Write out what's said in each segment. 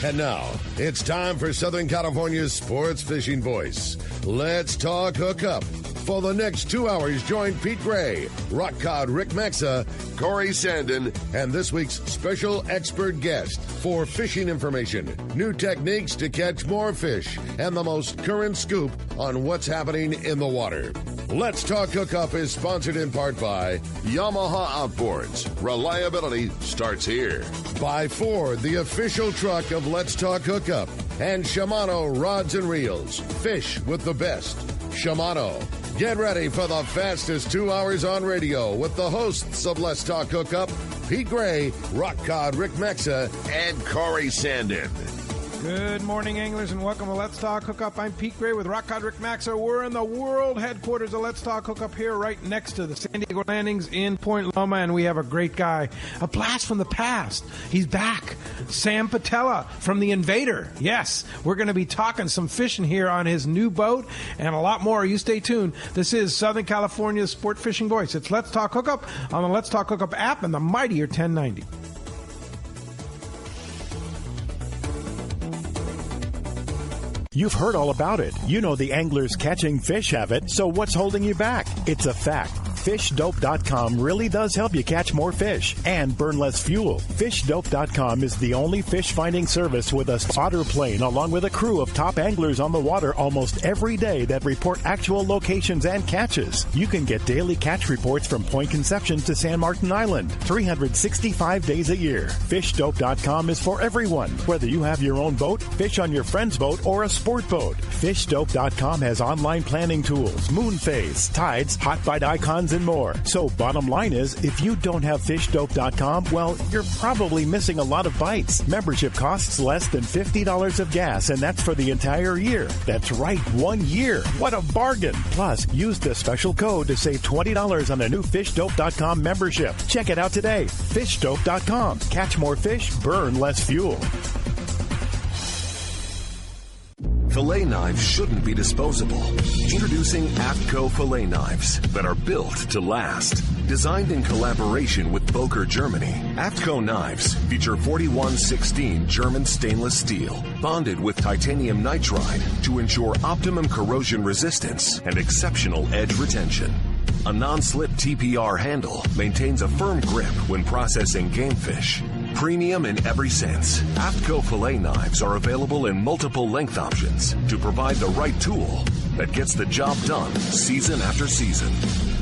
And now, it's time for Southern California's sports fishing voice. Let's talk hookup. For the next 2 hours, join Pete Gray, Rock Cod Rick Maxa, Corey Sandin, and this week's special expert guest for fishing information, new techniques to catch more fish, and the most current scoop on what's happening in the water. Let's Talk Hookup is sponsored in part by Yamaha Outboards. Reliability starts here. By Ford, the official truck of Let's Talk Hookup. And Shimano Rods and Reels. Fish with the best. Shimano. Get ready for the fastest 2 hours on radio with the hosts of Let's Talk Hookup, Pete Gray, Rock Cod Rick Maxa, and Corey Sandin. Good morning, anglers, and welcome to Let's Talk Hookup. I'm Pete Gray with Rock Cod Rick Maxa. We're in the world headquarters of Let's Talk Hookup here right next to the San Diego Landings in Point Loma, and we have a great guy, a blast from the past. He's back, Sam Patella from the Invader. Yes, we're going to be talking some fishing here on his new boat and a lot more. You stay tuned. This is Southern California's sport fishing voice. It's Let's Talk Hookup on the Let's Talk Hookup app and the mightier 1090. You've heard all about it. You know the anglers catching fish have it, so what's holding you back? It's a fact. FishDope.com really does help you catch more fish and burn less fuel. FishDope.com is the only fish finding service with a spotter plane along with a crew of top anglers on the water almost every day that report actual locations and catches. You can get daily catch reports from Point Conception to San Martin Island, 365 days a year. FishDope.com is for everyone, whether you have your own boat, fish on your friend's boat, or a sport boat. FishDope.com has online planning tools, moon phase, tides, hot bite icons, and more. So bottom line is, if you don't have FishDope.com, well, you're probably missing a lot of bites. Membership costs less than $50 of gas, and that's for the entire year. That's right, 1 year. What a bargain. Plus, use the special code to save $20 on a new FishDope.com membership. Check it out today. FishDope.com. Catch more fish, burn less fuel. Fillet knives shouldn't be disposable. Introducing Afco fillet knives that are built to last. Designed in collaboration with Boker, Germany, Afco knives feature 4116 German stainless steel, bonded with titanium nitride to ensure optimum corrosion resistance and exceptional edge retention. A non-slip TPR handle maintains a firm grip when processing game fish. Premium in every sense, Afco fillet knives are available in multiple length options to provide the right tool that gets the job done season after season.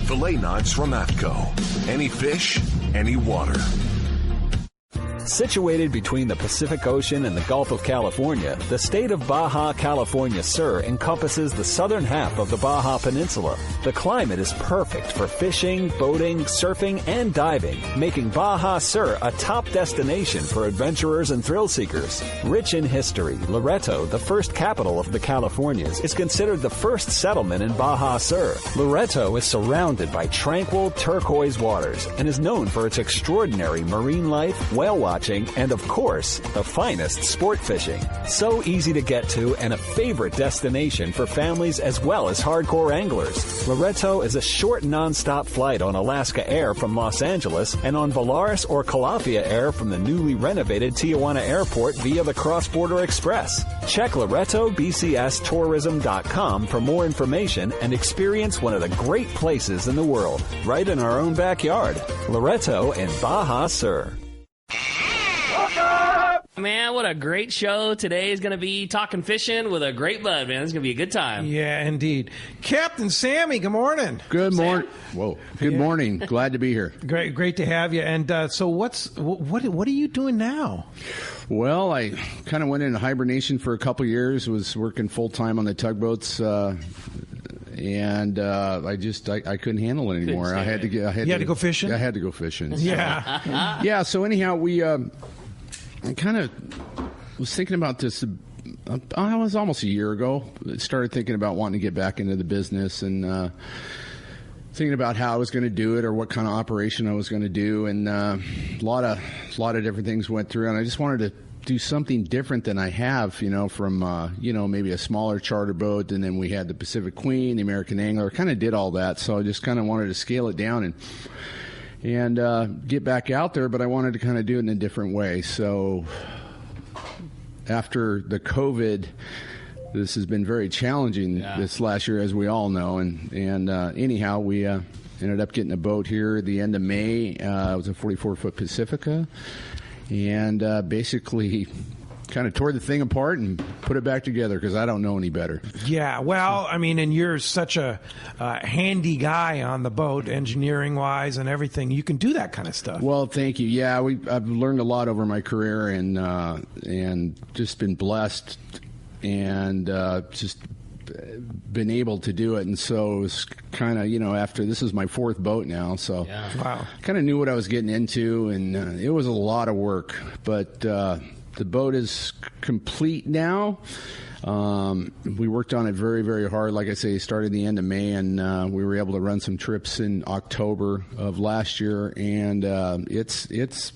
Fillet knives from Afco. Any fish, any water. Situated between the Pacific Ocean and the Gulf of California, the state of Baja California Sur encompasses the southern half of the Baja Peninsula. The climate is perfect for fishing, boating, surfing, and diving, making Baja Sur a top destination for adventurers and thrill seekers. Rich in history, Loreto, the first capital of the Californias, is considered the first settlement in Baja Sur. Loreto is surrounded by tranquil turquoise waters and is known for its extraordinary marine life, whale watching, and of course, the finest sport fishing. So easy to get to and a favorite destination for families as well as hardcore anglers. Loreto is a short non-stop flight on Alaska Air from Los Angeles and on Volaris or Calafia Air from the newly renovated Tijuana Airport via the Cross Border Express. Check LoretoBCSTourism.com for more information and experience one of the great places in the world, right in our own backyard. Loreto and Baja Sur. Man, what a great show. Today is going to be talking fishing with a great bud, man. It's going to be a good time. Yeah, indeed. Captain Sammy, good morning. Good morning. Whoa. Good morning. Glad to be here. Great to have you. And so what are you doing now? Well, I kind of went into hibernation for a couple years, was working full-time on the tugboats, and I couldn't handle it anymore. You had to go fishing? I had to go fishing. Yeah. Yeah, so anyhow, I kind of was thinking about this. I was almost a year ago. Started thinking about wanting to get back into the business and thinking about how I was going to do it or what kind of operation I was going to do. And a lot of different things went through. And I just wanted to do something different than I have, from, maybe a smaller charter boat. And then we had the Pacific Queen, the American Angler. Kind of did all that. So I just kind of wanted to scale it down and get back out there, but I wanted to kind of do it in a different way. So after the COVID, this has been very challenging this last year, as we all know. And anyhow, we ended up getting a boat here at the end of May. It was a 44-foot Pacifica. And basically kind of tore the thing apart and put it back together because I don't know any better. Yeah, well, I mean, and you're such a handy guy on the boat, engineering-wise and everything. You can do that kind of stuff. Well, thank you. Yeah, I've learned a lot over my career and just been blessed and just been able to do it. And so it was kind of, after this is my fourth boat now, so wow, kind of knew what I was getting into, and it was a lot of work, but the boat is complete now. We worked on it very, very hard. Like I say, started the end of May, and we were able to run some trips in October of last year. And it's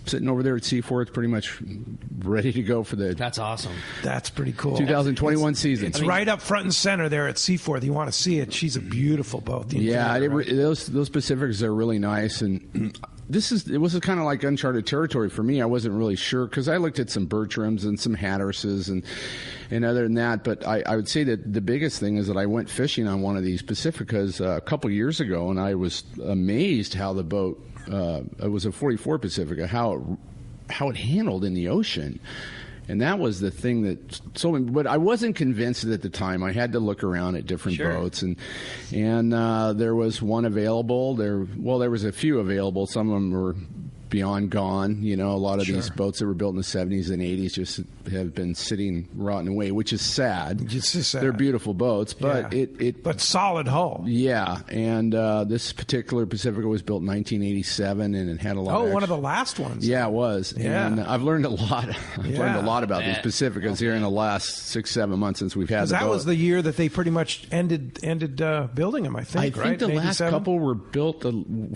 sitting over there at C4. It's pretty much ready to go for the. That's awesome. That's pretty cool. 2021 season. It's right up front and center there at C4. You want to see it. She's a beautiful boat. Yeah, Invader, right? those Pacifics are really nice, and. It was kind of like uncharted territory for me. I wasn't really sure because I looked at some Bertrams and some Hatterses and other than that. But I would say that the biggest thing is that I went fishing on one of these Pacificas a couple years ago, and I was amazed how the boat, it was a 44 Pacifica, how it handled in the ocean. And that was the thing that sold me. But I wasn't convinced at the time. I had to look around at different boats, and there was one available. There was a few available. Some of them were beyond gone. A lot of these boats that were built in the 70s and 80s just have been sitting rotting away, which is sad. It's just sad. They're beautiful boats, but but solid hull. Yeah, and this particular Pacifica was built in 1987, and it had a lot. One of the last ones. Yeah, it was. Yeah. And I've learned a lot. I've learned a lot about these Pacificas here in the last 6-7 months since we've had the boat. That was the year that they pretty much ended building them. I think the last couple were built.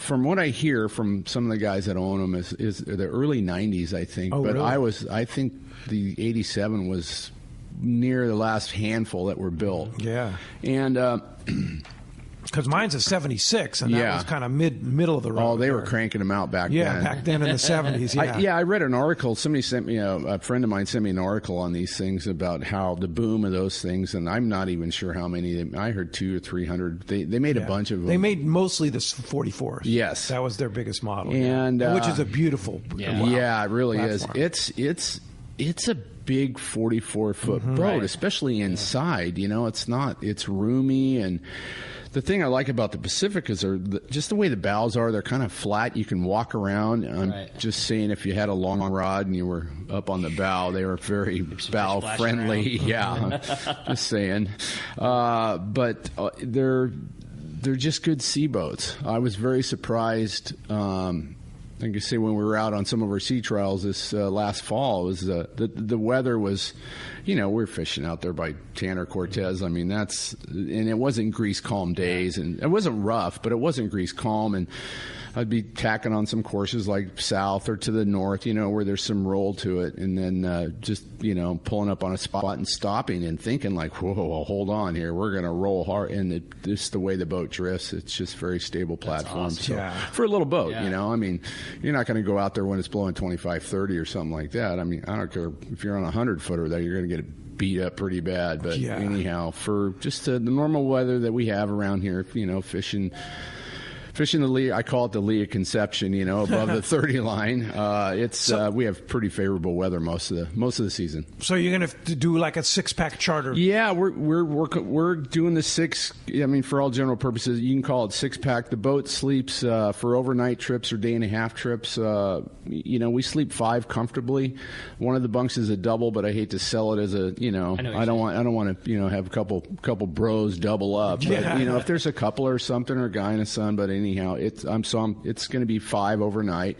From what I hear from some of the guys that own them, is the early 90s, I think. Oh, but really? I think the 87 was near the last handful that were built. Yeah. And because mine's a 76, and that was kind of middle of the road. Oh, they were cranking them out back then. Yeah, back then in the 70s. Yeah. I read an article. Somebody sent me a friend of mine sent me an article on these things about how the boom of those things, and I'm not even sure how many. I heard 200 or 300. They made a bunch of them. They made mostly the 44s. Yes, that was their biggest model, and which is a beautiful. Yeah, it really platform. is. It's a big 44-foot boat, especially inside. It's roomy, and the thing I like about the Pacificas are just the way the bows are. They're kind of flat. You can walk around. I'm just saying, if you had a long rod and you were up on the bow, they were very bow friendly. Yeah, just saying. But they're just good sea boats. I was very surprised. I can say when we were out on some of our sea trials this last fall, it was the weather was, we're fishing out there by Tanner Cortez. I mean, and it wasn't grease calm days, and it wasn't rough, but it wasn't grease calm. And I'd be tacking on some courses like south or to the north, where there's some roll to it, and then just pulling up on a spot and stopping and thinking like, whoa, hold on here, we're gonna roll hard. And just the way the boat drifts, it's just very stable platform. Awesome. So for a little boat, I mean, you're not going to go out there when it's blowing 25, 30 or something like that. I mean, I don't care if you're on a 100-footer there, you're going to get beat up pretty bad. But anyhow, for just the normal weather that we have around here, fishing the lee, I call it the lee of conception, above the 30 line. We have pretty favorable weather most of the season. So you're going to do like a 6-pack charter? Yeah, we're doing the 6. I mean, for all general purposes, you can call it 6-pack. The boat sleeps for overnight trips or day-and-a-half trips. We sleep 5 comfortably. One of the bunks is a double, but I hate to sell it as a. I don't want to have a couple bros double up. But, if there's a couple or something, or a guy and a son, but anyhow, it's going to be 5 overnight,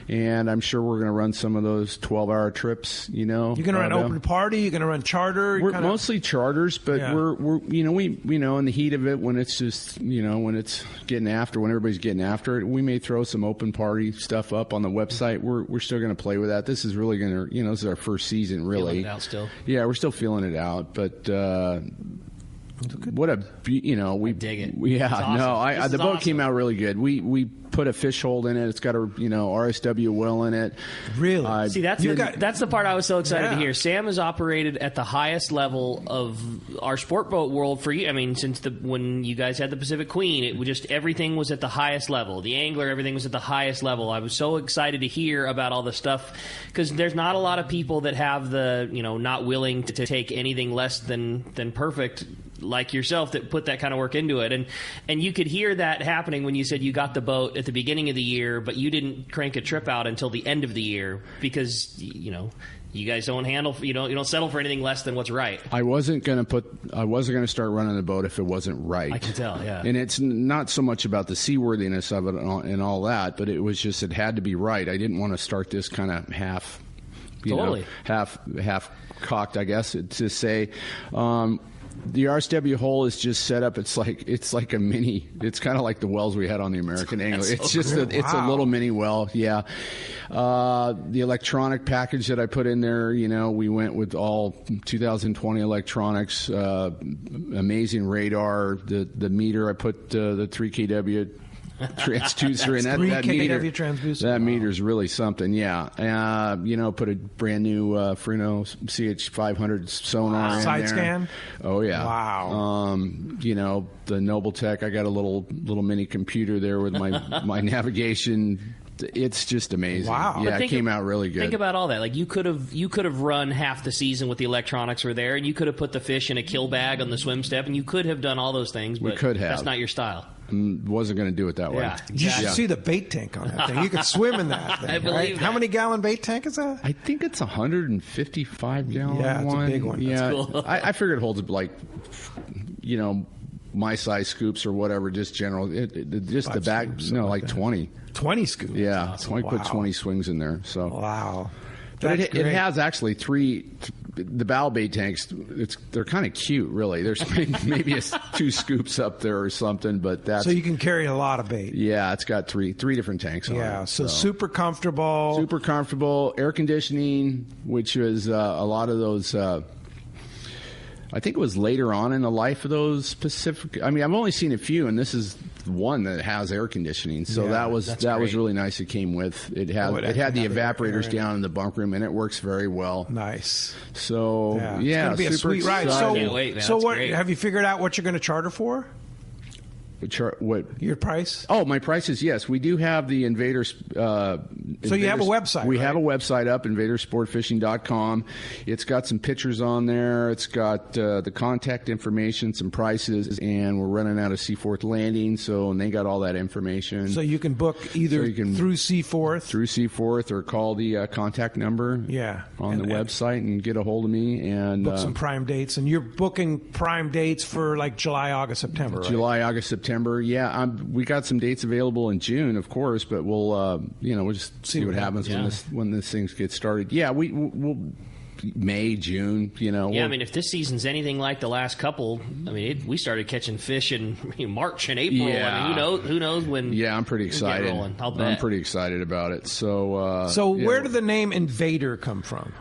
and I'm sure we're going to run some of those 12-hour trips. You're going to run open party. You're going to run charter. We're mostly charters, but we're in the heat of it, when it's just when it's getting after, when everybody's getting after it, we may throw some open party stuff up on the website. We're still going to play with that. This is really going to this is our first season, really. Feeling it out still. Yeah, we're still feeling it out, but. what a we dig it. Yeah, awesome. no, the boat awesome. came out really good. We put a fish hold in it. It's got a RSW well in it. Really? See, that's the part I was so excited to Yeah. hear. Sam has operated at the highest level of our sport boat world for you. I mean, since when you guys had the Pacific Queen, it was just everything was at the highest level. The angler, everything was at the highest level. I was so excited to hear about all the stuff because there's not a lot of people that have the not willing to take anything less than perfect, like yourself, that put that kind of work into it. And you could hear that happening when you said you got the boat at the beginning of the year, but you didn't crank a trip out until the end of the year because, you guys don't you don't settle for anything less than what's right. I wasn't going to start running the boat if it wasn't right. I can tell, yeah. And it's not so much about the seaworthiness of it and all that, but it was just, it had to be right. I didn't want to start this kind of half cocked, I guess, to say. The RSW hole is just set up. It's like a mini. It's kind of like the wells we had on the American Angler. It's just it's a little mini well. Yeah. The electronic package that I put in there, we went with all 2020 electronics. Amazing radar. The meter, I put the 3 kW transducer in. That meter, transducer. That meter's really something. Yeah. Put a brand new Freno CH500 sonar in Side there. scan. Oh yeah. Wow. The Nobletech. I got a little mini computer there with my navigation. It's just amazing. Wow. Yeah, it came out really good. Think about all that. Like you could have run half the season with the electronics were there, and you could have put the fish in a kill bag on the swim step, and you could have done all those things. But we could have. That's not your style. Wasn't going to do it that way. Yeah, You should see the bait tank on that thing. You could swim in that thing. I believe right? that. How many gallon bait tank is that? I think it's 155 gallon. Yeah, it's a big one. Yeah, That's cool. I figured it holds my size scoops or whatever, just general. Just the back, like 20. 20 scoops. Yeah, Awesome. 20 put Wow. 20 swings in there. So Wow. But it great. has actually the bow bait tanks. They're kind of cute, really. There's maybe 2 scoops up there or something, but that's So you can carry a lot of bait. yeah. It's got three different tanks on it. Yeah, so super comfortable. Super comfortable, air conditioning, which was a lot of those. I think it was later on in the life of those Pacific. I mean, I've only seen a few, and this is one that has air conditioning. So Yeah, that was great. really nice. It came with it had it it had the had the evaporators air in down in the bunk room, and it works very well. Nice. So Yeah, yeah, it's gonna be a super sweet ride. excited. Can't wait, man. So That's what great. have you figured out what you're going to charter for? What? Your price? Oh, my prices, yes. We do have the Invader. So you have a website, We right? have a website up, invadersportfishing.com. It's got some pictures on there. It's got the contact information, some prices, and we're running out of Seaforth Landing, and they got all that information. So you can book either through Seaforth. Through Seaforth or call the contact number on the website and get a hold of me. And book some prime dates. And you're booking prime dates for like July, August, September, right? July, August, September. Yeah, we got some dates available in June, of course, but we'll just see what happens when this thing gets started. Yeah, we'll May, June. Yeah, I mean, if this season's anything like the last couple, I mean, we started catching fish in March and April. Yeah. I mean, who knows when? Yeah, I'm pretty excited. I'll bet. I'm pretty excited about it. So, where did the name Invader come from?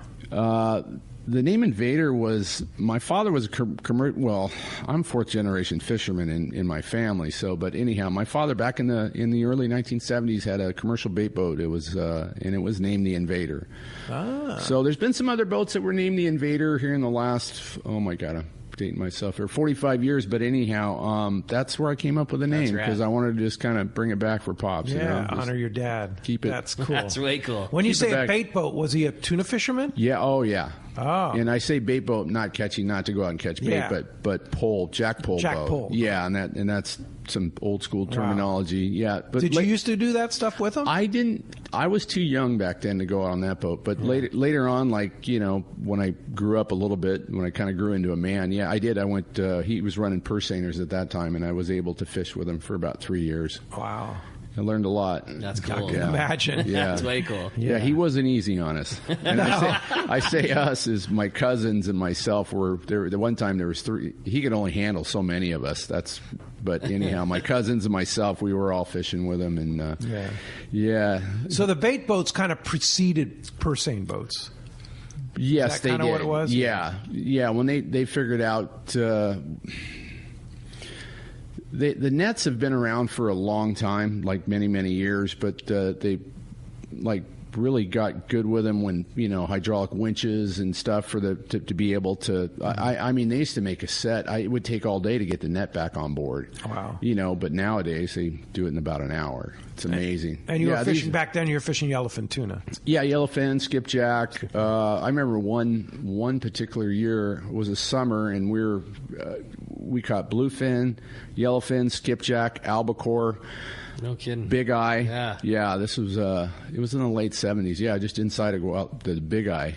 The name Invader was, my father was I'm 4th generation fisherman in my family. So, but anyhow, my father back in the early 1970s had a commercial bait boat. It was and it was named the Invader. So there's been some other boats that were named the Invader here in the last, oh my God, I'm dating myself here, 45 years. But anyhow, that's where I came up with the name because I wanted to just kind of bring it back for Pops. Yeah, honor your dad. Keep it. That's cool. That's way cool. When you Keep it say a back. bait boat, was he a tuna fisherman? Yeah. Oh, yeah. Oh. And I say bait boat, not to go out and catch bait, but pole, jack pole boat. Pole. Yeah, and that's some old school terminology. Yeah. But Did you used to do that stuff with him? I didn't. I was too young back then to go out on that boat. But later on, when I grew up a little bit, when I kind of grew into a man, I did. I went. He was running purse seiners at that time, and I was able to fish with him for about 3 years. Wow. I learned a lot. That's cool. I can imagine. Yeah. That's way cool. Yeah, he wasn't easy on us. And I say us as my cousins and myself were there. The one time there was 3. He could only handle so many of us. But anyhow, my cousins and myself, we were all fishing with him, and yeah. So the bait boats kind of preceded purse seine boats. Yes, Is that they kinda did. what it was? Yeah. When they figured out. The nets have been around for a long time, like many, many years, but they really got good with them when, hydraulic winches and stuff for to be able to. I mean, they used to make a set. It would take all day to get the net back on board. Wow. But nowadays they do it in about an hour. It's amazing. And you were fishing back then. You were fishing yellowfin tuna. Yeah, yellowfin, skipjack. I remember one particular year was a summer, and we caught bluefin, yellowfin, skipjack, albacore. No kidding. Big eye. Yeah. This was it was in the late 70s. Yeah, just inside the big eye.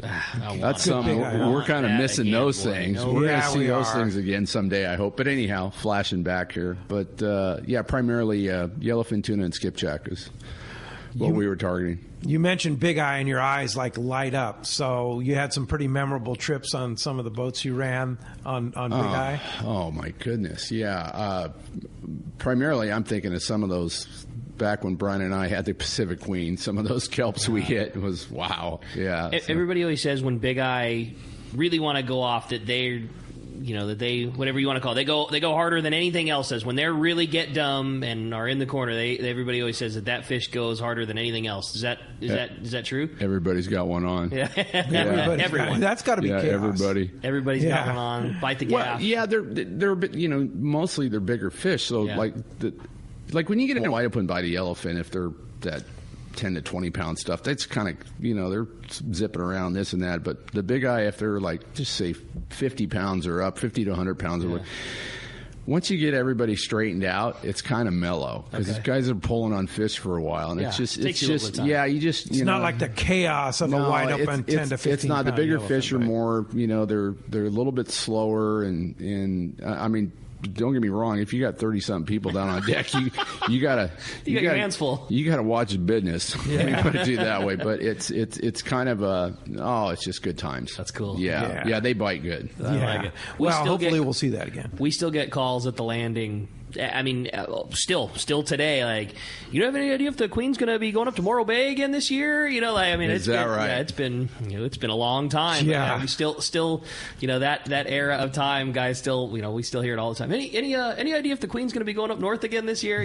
That's something. We're kind of missing again, those things. No, we're going to see those things again someday, I hope. But anyhow, flashing back here. But primarily yellowfin tuna and skipjack is what we were targeting. You mentioned big eye, and your eyes light up. So you had some pretty memorable trips on some of the boats you ran on big eye. Oh my goodness, yeah. Primarily, I'm thinking of some of those back when Brian and I had the Pacific Queen. Some of those kelps we hit was wow. Yeah. Everybody always says when big eye really want to go off that they're. That they, whatever you want to call it, they go harder than anything else does. When they really get dumb and are in the corner, everybody always says that fish goes harder than anything else. Is that true? Everybody's got one on. Yeah, everyone. That's got to be chaos. Everybody's got one on. Bite the gaff. Well, yeah, they're mostly they're bigger fish. So like when you get a wide open bite of yellowfin, if they're that 10 to 20 pound stuff, that's kind of, they're zipping around this and that. But the big eye, if they're just say 50 pounds or up, 50 to 100 pounds or what, once you get everybody straightened out, it's kind of mellow because these guys are pulling on fish for a while, and it's just it's not like the chaos of a wide open 10 to 15. It's not. The bigger fish are more, they're a little bit slower, and I mean. Don't get me wrong. If you got 30-something people down on deck, you gotta got your hands full. You gotta watch business. Let me put it to you that way. But it's kind of it's just good times. That's cool. Yeah. They bite good. I like it. Hopefully we'll see that again. We still get calls at the landing. I mean, still today. You have any idea if the Queen's going to be going up to Morro Bay again this year? Is that right? Yeah, it's been a long time. Yeah, we still, that era of time, guys. Still, we still hear it all the time. Any idea if the Queen's going to be going up north again this year?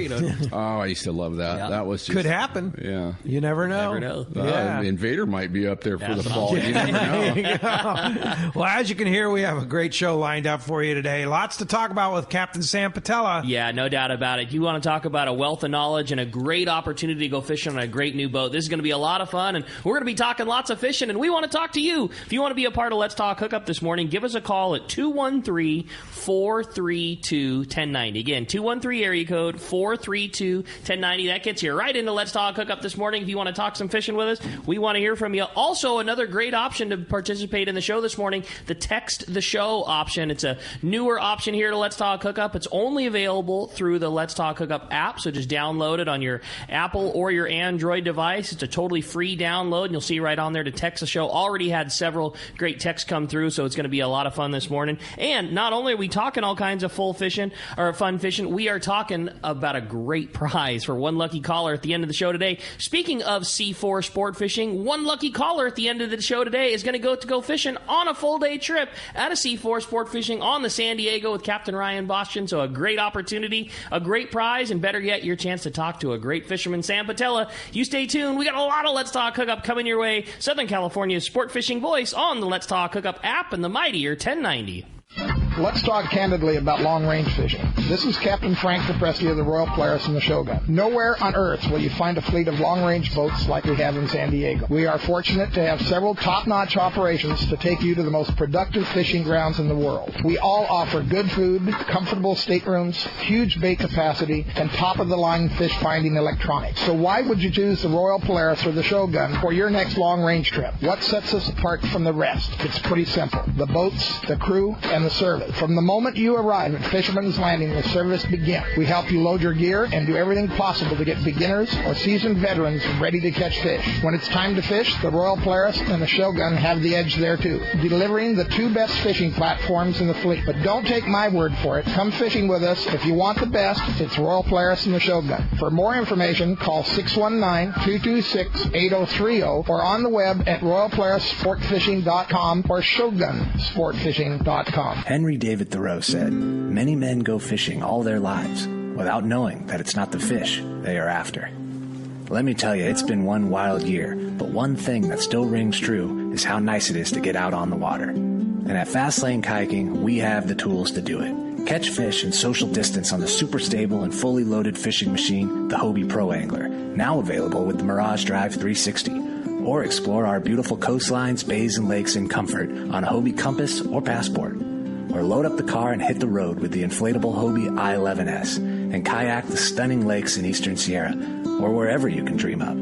Oh, I used to love that. Yeah. That was just, could happen. Yeah, you never know. Yeah. Invader might be up there for the fall. You never know. Well, as you can hear, we have a great show lined up for you today. Lots to talk about with Captain Sam Patella. Yeah, no doubt about it. You want to talk about a wealth of knowledge and a great opportunity to go fishing on a great new boat. This is going to be a lot of fun, and we're going to be talking lots of fishing, and we want to talk to you. If you want to be a part of Let's Talk Hookup this morning, give us a call at 213-432-1090. Again, 213 area code 432-1090. That gets you right into Let's Talk Hookup this morning. If you want to talk some fishing with us, we want to hear from you. Also, another great option to participate in the show this morning, the Text the Show option. It's a newer option here to Let's Talk Hookup. It's only available through the Let's Talk Hookup app, so just download it on your Apple or your Android device. It's a totally free download, and you'll see right on there to text the show. Already had several great texts come through, so it's going to be a lot of fun this morning. And not only are we talking all kinds of fun fishing, we are talking about a great prize for one lucky caller at the end of the show today. Speaking of C4 sport fishing, one lucky caller at the end of the show today is going to go fishing on a full day trip at a C4 sport fishing on the San Diego with Captain Ryan Boston. So a great opportunity, a great prize, and better yet, your chance to talk to a great fisherman, Sam Patella. You stay tuned. We got a lot of Let's Talk Hookup coming your way. Southern California's sport fishing voice on the Let's Talk Hookup app and the mightier 1090. Let's talk candidly about long-range fishing. This is Captain Frank DePresti of the Royal Polaris and the Shogun. Nowhere on Earth will you find a fleet of long-range boats like we have in San Diego. We are fortunate to have several top-notch operations to take you to the most productive fishing grounds in the world. We all offer good food, comfortable staterooms, huge bait capacity, and top-of-the-line fish-finding electronics. So why would you choose the Royal Polaris or the Shogun for your next long-range trip? What sets us apart from the rest? It's pretty simple. The boats, the crew, and the service. From the moment you arrive at Fisherman's Landing, the service begins. We help you load your gear and do everything possible to get beginners or seasoned veterans ready to catch fish. When it's time to fish, the Royal Polaris and the Shogun have the edge there too, delivering the two best fishing platforms in the fleet. But don't take my word for it. Come fishing with us. If you want the best, it's Royal Polaris and the Shogun. For more information, call 619-226-8030 or on the web at royalpolarissportfishing.com or shogunsportfishing.com. Henry Henry David Thoreau said, "Many men go fishing all their lives without knowing that it's not the fish they are after." Let me tell you, it's been one wild year, but one thing that still rings true is how nice it is to get out on the water. And at Fast Lane Kayaking, we have the tools to do it. Catch fish and social distance on the super stable and fully loaded fishing machine, the Hobie Pro Angler, now available with the Mirage Drive 360. Or explore our beautiful coastlines, bays, and lakes in comfort on a Hobie Compass or Passport. Or load up the car and hit the road with the inflatable Hobie i11S and kayak the stunning lakes in Eastern Sierra or wherever you can dream up.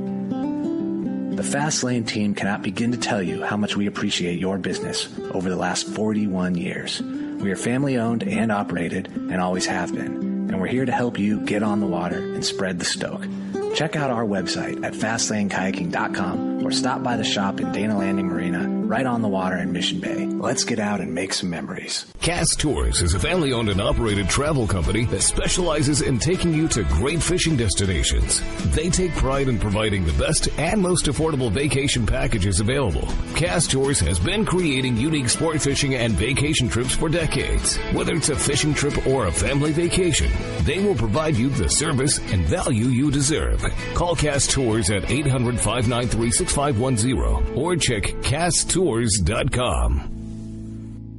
The Fast Lane team cannot begin to tell you how much we appreciate your business over the last 41 years. We are family owned and operated and always have been, and we're here to help you get on the water and spread the stoke. Check out our website at fastlanekayaking.com or stop by the shop in Dana Landing Marina, right on the water in Mission Bay. Let's get out and make some memories. Cass Tours is a family-owned and operated travel company that specializes in taking you to great fishing destinations. They take pride in providing the best and most affordable vacation packages available. Cass Tours has been creating unique sport fishing and vacation trips for decades. Whether it's a fishing trip or a family vacation, they will provide you the service and value you deserve. Call Cass Tours at 800-593-6510 or check CassTours.com.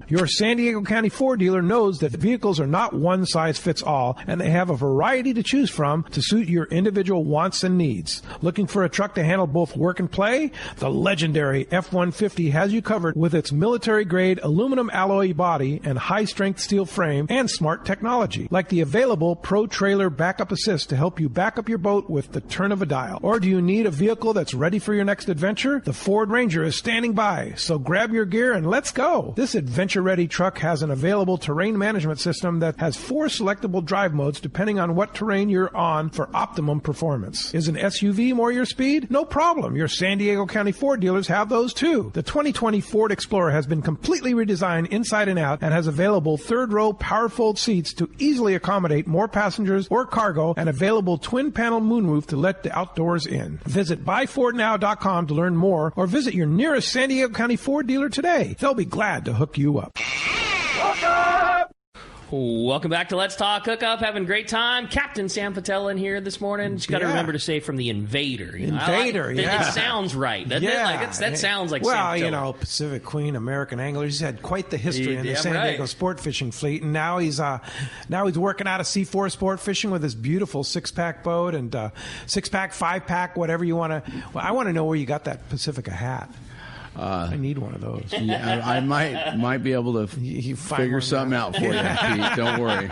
Your San Diego County Ford dealer knows that vehicles are not one size fits all, and they have a variety to choose from to suit your individual wants and needs. Looking for a truck to handle both work and play? The legendary F-150 has you covered with its military-grade aluminum alloy body and high-strength steel frame and smart technology, like the available Pro Trailer Backup Assist to help you back up your boat with the turn of a dial. Or do you need a vehicle that's ready for your next adventure? The Ford Ranger is standing by, so grab your gear and let's go. This adventure-ready truck has an available terrain management system that has 4 selectable drive modes depending on what terrain you're on for optimum performance. Is an SUV more your speed? No problem. Your San Diego County Ford dealers have those too. The 2020 Ford Explorer has been completely redesigned inside and out and has available third-row power-fold seats to easily accommodate more passengers or cargo and available twin-panel moonroof to let the outdoors in. Visit buyfordnow.com to learn more or visit your nearest San Diego County Ford dealer today. They'll be glad to hook you up. Welcome back to Let's Talk Hookup. Having a great time. Captain Sam Patella in here this morning. Just got to remember to say from the Invader. You know, Invader, It sounds right, doesn't it? Like that sounds like well, Sam you Patella. know, Pacific Queen, American Angler. He's had quite the history in the San Diego sport fishing fleet, and now he's working out of C4 Sport Fishing with his beautiful 6-pack boat and 6-pack, 5-pack, whatever you want to. Well, I want to know where you got that Pacifica hat. I need one of those. Yeah, I might be able to figure something out for you, Pete. Don't worry.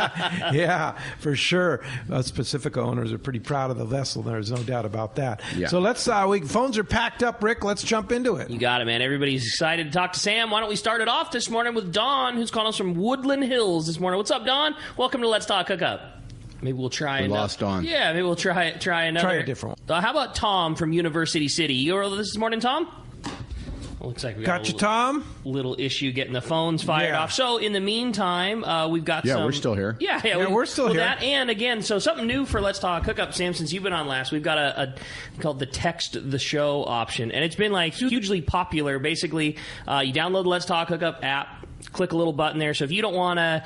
Yeah, for sure. Us Pacifica owners are pretty proud of the vessel. There's no doubt about that. Yeah. So let's. Phones are packed up, Rick. Let's jump into it. You got it, man. Everybody's excited to talk to Sam. Why don't we start it off this morning with Dawn, who's calling us from Woodland Hills this morning. What's up, Dawn? Welcome to Let's Talk Hookup. Maybe we'll try another. Lost Dawn. Yeah, maybe we'll try another. Try a different one. How about Tom from University City? You over this morning, Tom? Looks like we got you, Tom. Little issue getting the phones fired off. So in the meantime, we've got some. Yeah, we're still here. Yeah, we're still here. That, and again, so something new for Let's Talk Hookup, Sam. Since you've been on last, we've got a called the Text the Show option, and it's been like hugely popular. Basically, you download the Let's Talk Hookup app. Click a little button there. So if you don't want to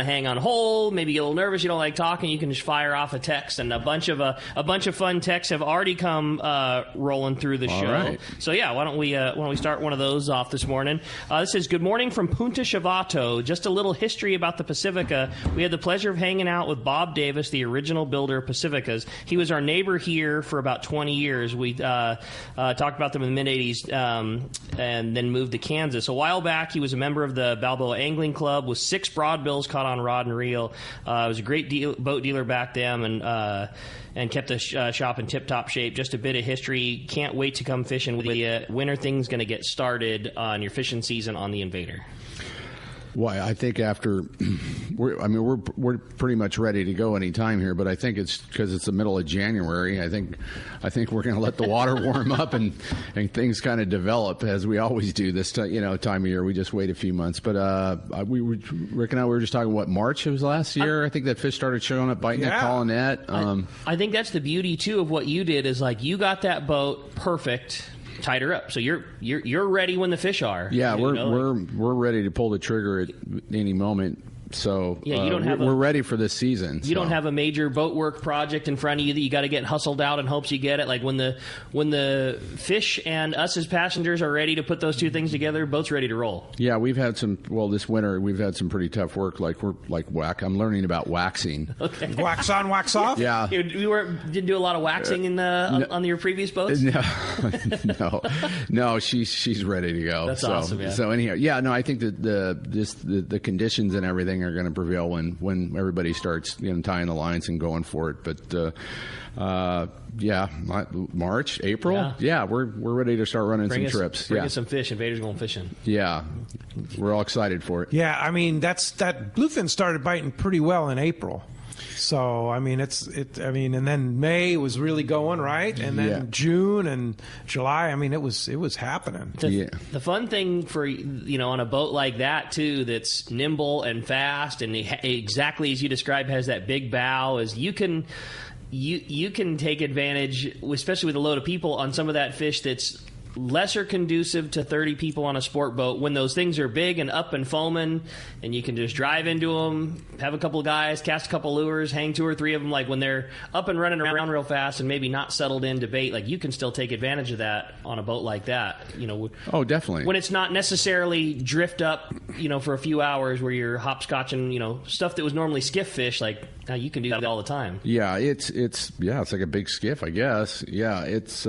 hang on hold, maybe get a little nervous, you don't like talking, you can just fire off a text, and a bunch of fun texts have already come rolling through the show. Right. So yeah, why don't we start one of those off this morning? This is good morning from Punta Chavato. Just a little history about the Pacifica. We had the pleasure of hanging out with Bob Davis, the original builder of Pacificas. He was our neighbor here for about 20 years. We talked about them in the mid 80s, and then moved to Kansas. A while back, he was a member of the Balboa Angling Club with 6 broadbills caught on rod and reel. Was a great boat dealer back then, and kept the shop in tip-top shape. Just a bit of history. Can't wait to come fishing with you. When are things going to get started on your fishing season on the Invader? Well, I think after we're pretty much ready to go anytime here, but I think it's because it's the middle of January. I think we're going to let the water warm up and things kind of develop as we always do this time of year. We just wait a few months. But Rick and I were just talking March it was last year. I think that fish started showing up biting at Collinette. I think that's the beauty too of what you did is like you got that boat perfect. tied her up. So you're ready when the fish are. Yeah, we're ready to pull the trigger at any moment. So you don't have we're ready for this season. You don't have a major boat work project in front of you that you got to get hustled out in hopes you get it. Like when the fish and us as passengers are ready to put those two things together, boat's ready to roll. Yeah, we've had this winter we've had some pretty tough work. I'm learning about waxing. Okay. Wax on, wax off. Yeah, didn't do a lot lot of waxing on your previous boats? No, she's ready to go. That's awesome. Yeah. So anyhow, I think that the conditions and everything are going to prevail when everybody starts tying the lines and going for it. But March, April, we're ready to start running some trips. Bring us some fish. Invader's going fishing. Yeah, we're all excited for it. Yeah, I mean that bluefin started biting pretty well in April. So and then May was really going right, and then June and July. I mean, it was happening. The fun thing for on a boat like that too, that's nimble and fast, and exactly as you described, has that big bow. Is you can take advantage, especially with a load of people, on some of that fish that's lesser conducive to 30 people on a sport boat when those things are big and up and foaming, and you can just drive into them, have a couple of guys, cast a couple lures, hang 2 or 3 of them. Like when they're up and running around real fast and maybe not settled into bait, like you can still take advantage of that on a boat like that. Oh, definitely. When it's not necessarily drift up, for a few hours where you're hopscotching, stuff that was normally skiff fish, like now you can do that all the time. Yeah, it's like a big skiff, I guess. Yeah, it's.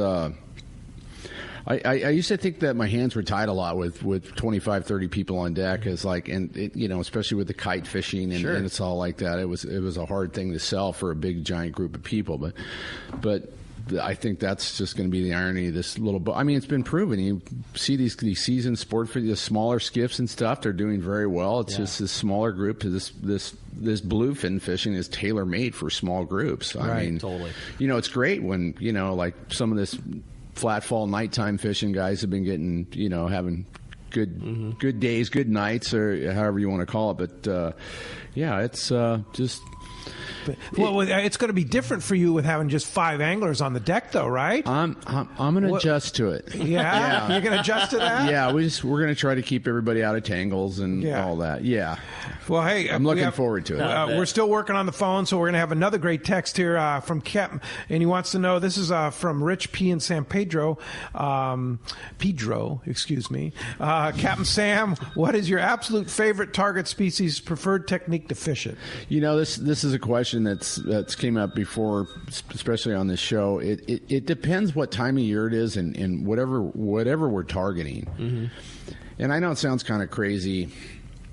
I used to think that my hands were tied a lot with 25, 30 people on deck, especially with the kite fishing and it's all like that. It was a hard thing to sell for a big giant group of people, but I think that's just going to be the irony of this little boat. I mean, it's been proven. You see these seasoned sport for the smaller skiffs and stuff; they're doing very well. It's just this smaller group. This bluefin fishing is tailor made for small groups. I mean, totally. It's great when like some of this flat fall nighttime fishing guys have been getting, having good days, good nights, or however you want to call it. But it's just. It's going to be different for you with having just 5 anglers on the deck, though, right? I'm going to adjust to it. Yeah, you're going to adjust to that. Yeah, we're going to try to keep everybody out of tangles and all that. Yeah. Well, hey, I'm looking forward to it. We're still working on the phone, so we're going to have another great text here from Captain, and he wants to know. This is from Rich P in San Pedro. Excuse me. Captain Sam, what is your absolute favorite target species, preferred technique to fish it? This is a question that's came up before, especially on this show. It depends what time of year it is and whatever we're targeting. Mm-hmm. And I know it sounds kind of crazy.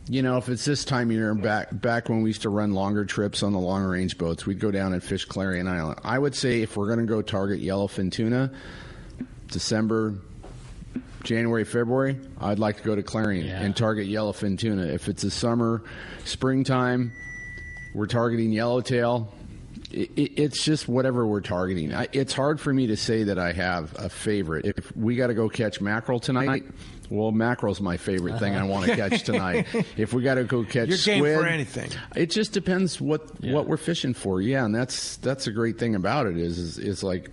If it's this time of year, back when we used to run longer trips on the long range boats, we'd go down and fish Clarion Island. I would say if we're going to go target yellowfin tuna, December, January, February, I'd like to go to Clarion and target yellowfin tuna. If it's a summer, springtime, we're targeting yellowtail. It's just whatever we're targeting. It's hard for me to say that I have a favorite. If we got to go catch mackerel tonight, well, mackerel's my favorite thing I want to catch tonight. If we got to go catch squid, game for anything. It just depends what we're fishing for. Yeah, and that's a great thing about it is like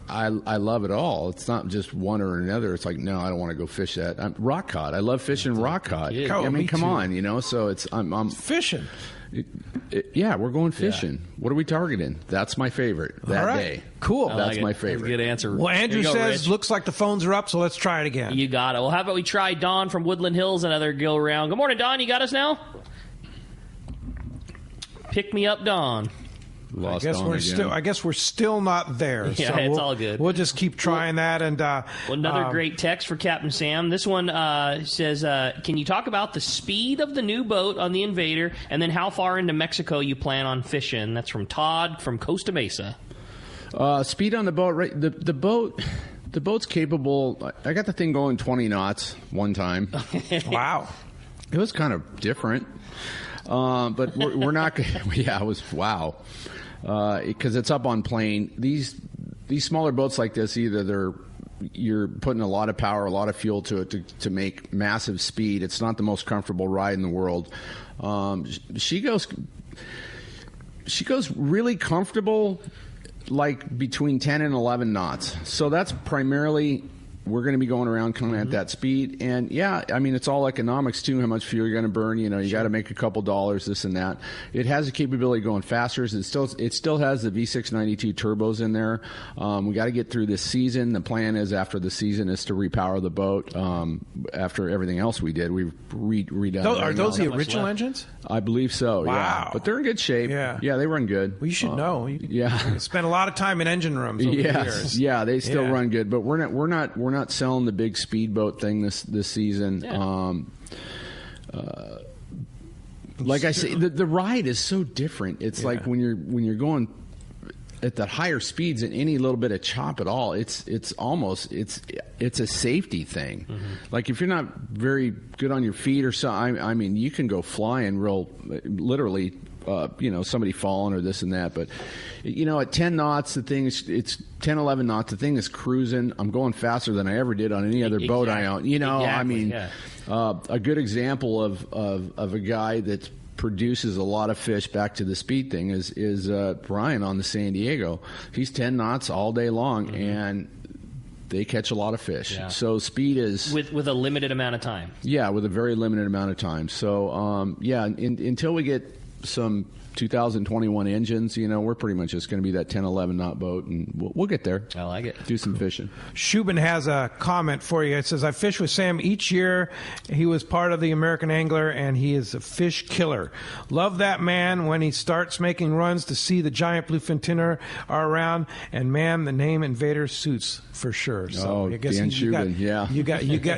I love it all. It's not just one or another. It's like, no, I don't want to go fish that. Rock cod. I love fishing rock cod. Yeah. I mean, come on, So it's I'm fishing. We're going fishing. Yeah. What are we targeting? That's my favorite that day. Cool. That's my favorite. Good answer. Well, Andrew says, Rich. Looks like the phones are up, so let's try it again. You got it. Well, how about we try Don from Woodland Hills, another go round. Good morning, Don. You got us now? Pick me up, Don. I guess we're still not there. Yeah, so it's all good. We'll just keep trying that. And another great text for Captain Sam. This one says, "Can you talk about the speed of the new boat on the Invader, and then how far into Mexico you plan on fishing?" That's from Todd from Costa Mesa. Speed on the boat, right? The boat's capable. I got the thing going 20 knots one time. Wow, it was kind of different. But we're not. Yeah, it was wow. Because it's up on plane. These smaller boats like this, either you're putting a lot of power, a lot of fuel to it to make massive speed. It's not the most comfortable ride in the world. She goes really comfortable, like between 10 and 11 knots. So that's primarily we're going to be going around kind of at that speed. And yeah, I mean, it's all economics too, how much fuel you're going to burn. You know, you got to make a couple dollars, this and that. It has the capability of going faster. It still has the V692 turbos in there. We got to get through this season. The plan is after the season is to repower the boat. After everything else we did, we've redone. Are those the original engines? I believe so. Wow. Yeah, but they're in good shape. Yeah, they run good. Well, you should know. You spent a lot of time in engine rooms over the years. Yeah, they still run good. But we're not selling the big speedboat thing this season. Yeah. Like I say, the ride is so different. It's like when you're going at the higher speeds in any little bit of chop at all, it's a safety thing. Mm-hmm. Like if you're not very good on your feet or so, I mean, you can go flying literally. Somebody falling or this and that. But, at 10 knots, it's 10, 11 knots. The thing is cruising. I'm going faster than I ever did on any other boat I own. I mean, a good example of a guy that produces a lot of fish, back to the speed thing, is Brian on the San Diego. He's 10 knots all day long, and they catch a lot of fish. Yeah. So speed is... With a limited amount of time. Yeah, with a very limited amount of time. So, until we get some 2021 engines, we're pretty much just going to be that 10, 11 knot boat, and we'll get there. I like it. Do some fishing. Shubin has a comment for you. It says, I fish with Sam each year. He was part of the American Angler, and he is a fish killer. Love that man when he starts making runs to see the giant bluefin tuna are around, and man, the name Invader suits for sure. So I guess Dan Shubin,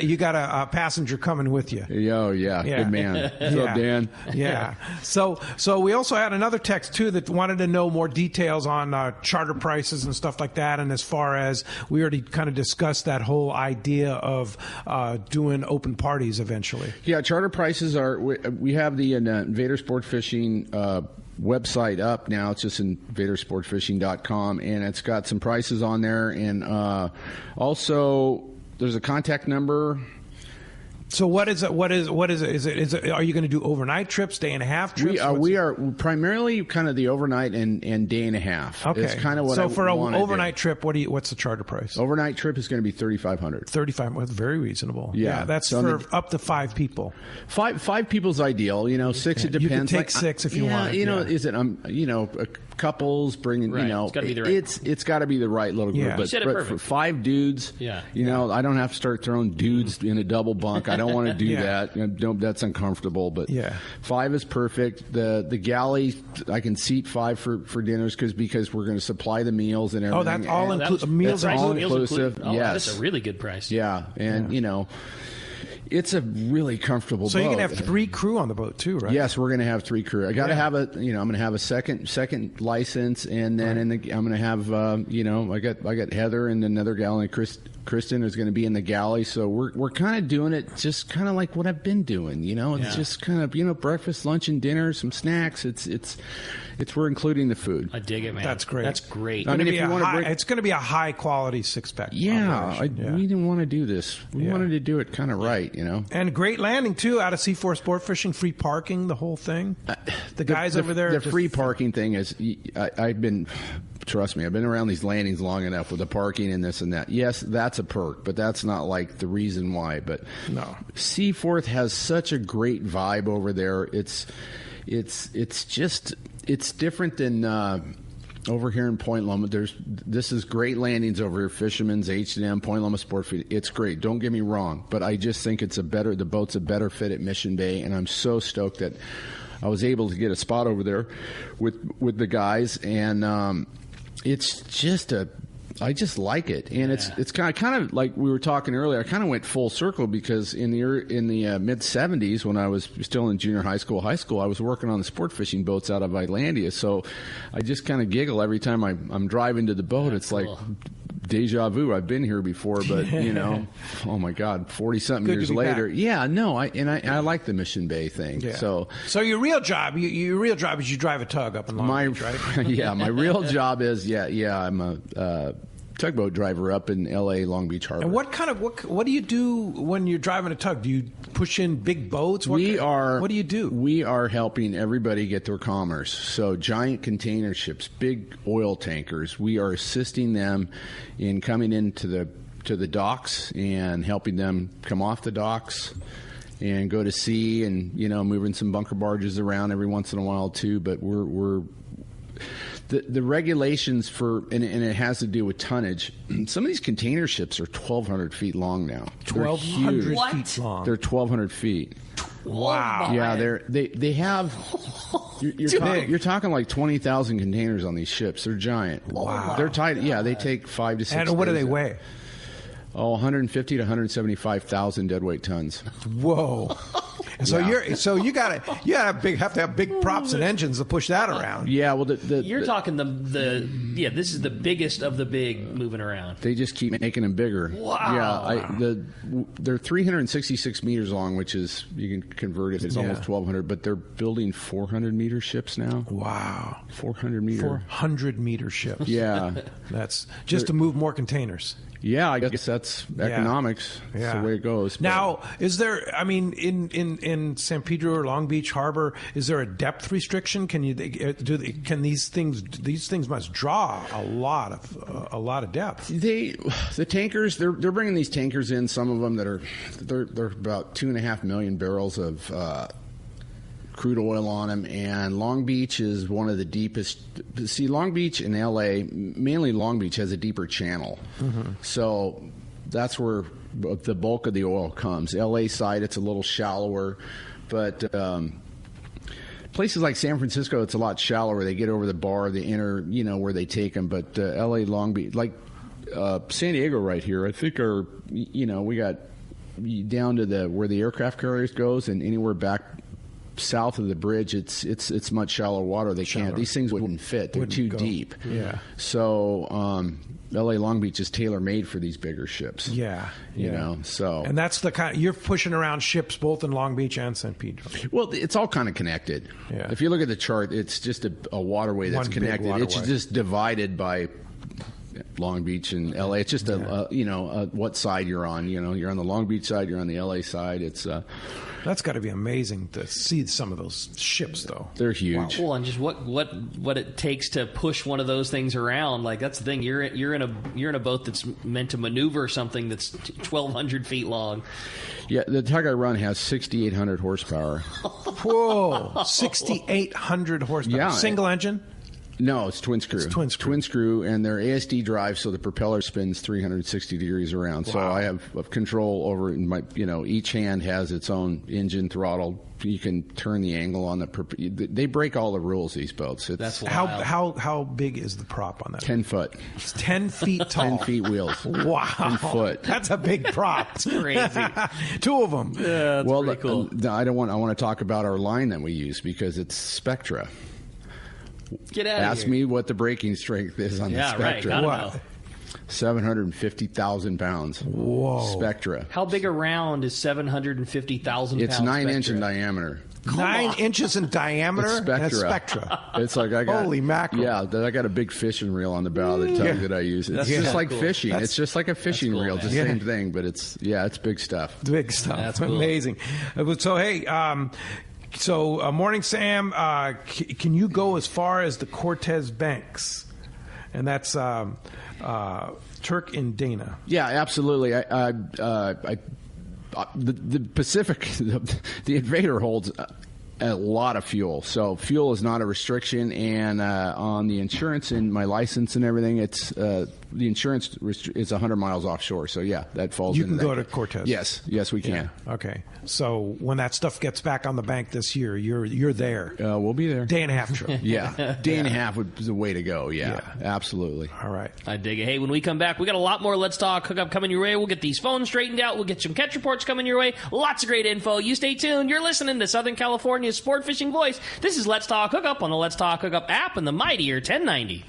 you got a passenger coming with you. Yeah. Good man. What's up, Dan? Yeah. So we also had another text too that wanted to know more details on charter prices and stuff like that. And as far as we already kind of discussed that whole idea of doing open parties eventually. Yeah, charter prices we have the Invader Sport Fishing website up now. It's just invadersportfishing.com, and it's got some prices on there, and also there's a contact number. So what is it? Is it? Are you going to do overnight trips, day and a half trips? We are primarily kind of the overnight and day and a half. Okay, it's kind of what. So for an overnight trip, what's the charter price? Overnight trip is going to be $3,500. $3,500, very reasonable. Yeah, that's for up to 5 people. Five people's ideal. 6, it depends. You can take 6 if you want. Is it couples bringing? Right. It's got to be the right. It's got to be the right little group. Yeah. But for 5 dudes, I don't have to start throwing dudes in a double bunk. I don't want to do that. That's uncomfortable. But 5 is perfect. The galley, I can seat 5 for dinners because we're going to supply the meals and everything. Oh, that's all inclusive. Meals are all inclusive. Yes, that's a really good price. Yeah, and it's a really comfortable boat. So you're going to have 3 crew on the boat too, right? Yes, we're going to have 3 crew. I got to have I'm going to have a second license, and then I'm going to have I got Heather and another gal, and Kristen is going to be in the galley. So we're kind of doing it just kind of like what I've been doing. It's just kind of breakfast, lunch, and dinner, some snacks. It's we're including the food. I dig it, man. That's great. That's great. It's going to be a high quality 6-pack. Yeah, we didn't want to do this. We wanted to do it kind of right, And great landing too out of C4 Sport Fishing, free parking, the whole thing. The guys over there. The free parking thing is, trust me, I've been around these landings long enough with the parking and this and that. Yes, that's a perk, but that's not like the reason why. But no, Seaforth has such a great vibe over there. It's different than over here in Point Loma. This is great landings over here. Fisherman's, H&M, Point Loma Sport Feed. It's great. Don't get me wrong, but I just think the boat's a better fit at Mission Bay, and I'm so stoked that I was able to get a spot over there with the guys, and it's just I just like it, and it's kind of like we were talking earlier. I kind of went full circle because in the mid '70s, when I was still in junior high school, I was working on the sport fishing boats out of Islandia. So I just kind of giggle every time I'm driving to the boat. It's cool. Like deja vu. I've been here before, but oh my God, 40-something years later. Back. Yeah, no, I like the Mission Bay thing. Yeah. So your real job, is you drive a tug up in Long Beach, right? Yeah, my real job is I'm a tugboat driver up in L.A. Long Beach Harbor. And what do you do when you're driving a tug? Do you push in big boats? What do you do? We are helping everybody get their commerce. So giant container ships, big oil tankers. We are assisting them in coming into the to the docks and helping them come off the docks and go to sea, and moving some bunker barges around every once in a while too. But we're the regulations and it has to do with tonnage. Some of these container ships are 1,200 feet long now. 1,200 feet long. They're 1,200 feet. Wow. Yeah, they have. You're talking like 20,000 containers on these ships. They're giant. Wow. They're tight. Yeah, they take 5 to 6. And what do they weigh? 150 to 175,000 deadweight tons. Whoa! So you have to have big props and engines to push that around. Yeah, well, you're talking this is the biggest of the big moving around. They just keep making them bigger. Wow! Yeah, they're 366 meters long, which is, you can convert it. It's almost 1,200, but they're building 400-meter ships now. Wow! 400-meter ships. Yeah, that's just to move more containers. Yeah, I guess that's economics. Yeah. That's the way it goes. Now, is there? I mean, in San Pedro or Long Beach Harbor, is there a depth restriction? Can these things must draw a lot of depth? The tankers, they're bringing these tankers in. Some of them they're about 2.5 million barrels of crude oil on them, and Long Beach is one of the deepest. See, Long Beach and LA, mainly Long Beach, has a deeper channel, so that's where the bulk of the oil comes. LA side, it's a little shallower, but places like San Francisco, it's a lot shallower. They get over the bar, the inner, where they take them. But LA, Long Beach, like San Diego, right here, I think we got down to where the aircraft carriers goes, and anywhere back south of the bridge, it's much shallower water. These things wouldn't fit. They're too deep. Yeah. So LA Long Beach is tailor made for these bigger ships. Yeah. So. And that's the kind you're pushing around ships both in Long Beach and San Pedro. Well, it's all kind of connected. Yeah. If you look at the chart, it's just a waterway that's connected. It's just divided by Long Beach and LA. It's just what side you're on. You're on the Long Beach side, you're on the LA side. It's that's got to be amazing to see some of those ships, though. They're huge. Wow. Well, and just what it takes to push one of those things around. Like, that's the thing. You're in a boat that's meant to maneuver something that's 1,200 feet long. Yeah, the tug I run has 6,800 horsepower. Whoa, 6,800 horsepower. Yeah, single engine. No, it's twin screw. Twin screw, and they're ASD drive, so the propeller spins 360 degrees around. Wow. So I have control over my. Each hand has its own engine throttle. You can turn the angle on the. They break all the rules. These boats. That's wild. How big is the prop on that? 10 foot. It's 10 feet tall. 10 feet wheels. Wow. 10 foot. That's a big prop. It's crazy. 2 of them. Yeah, that's pretty cool. I want to talk about our line that we use, because it's Spectra. Get out of here. Ask me what the braking strength is on the Spectra. Right. Gotta know. 750,000 pounds. Whoa. Spectra. How big a round is 750,000 pounds? It's 9 inch in diameter. 9 inches in diameter? It's Spectra. And Spectra. It's like I got. Holy mackerel. Yeah, I got a big fishing reel on the bow of the tug that I use. It's just like fishing. It's just like a fishing reel. It's the same thing, but it's big stuff. Big stuff. That's cool. Amazing. So, hey, morning, Sam. Can you go as far as the Cortez Banks? And that's Turk and Dana. Yeah, absolutely. The Pacific, the Invader holds a lot of fuel. So fuel is not a restriction, and on the insurance and my license and everything, it's the insurance is 100 miles offshore. So yeah, that falls. You can go to Cortez. Yes, we can. Yeah. Okay, so when that stuff gets back on the bank this year, you're there. We'll be there. Day and a half trip. Yeah, day and a half would be the way to go. Yeah, absolutely. All right, I dig it. Hey, when we come back, we got a lot more Let's Talk Hookup coming your way. We'll get these phones straightened out. We'll get some catch reports coming your way. Lots of great info. You stay tuned. You're listening to Southern California's sport fishing voice. This is Let's Talk Hookup on the Let's Talk Hookup app and the mightier 1090.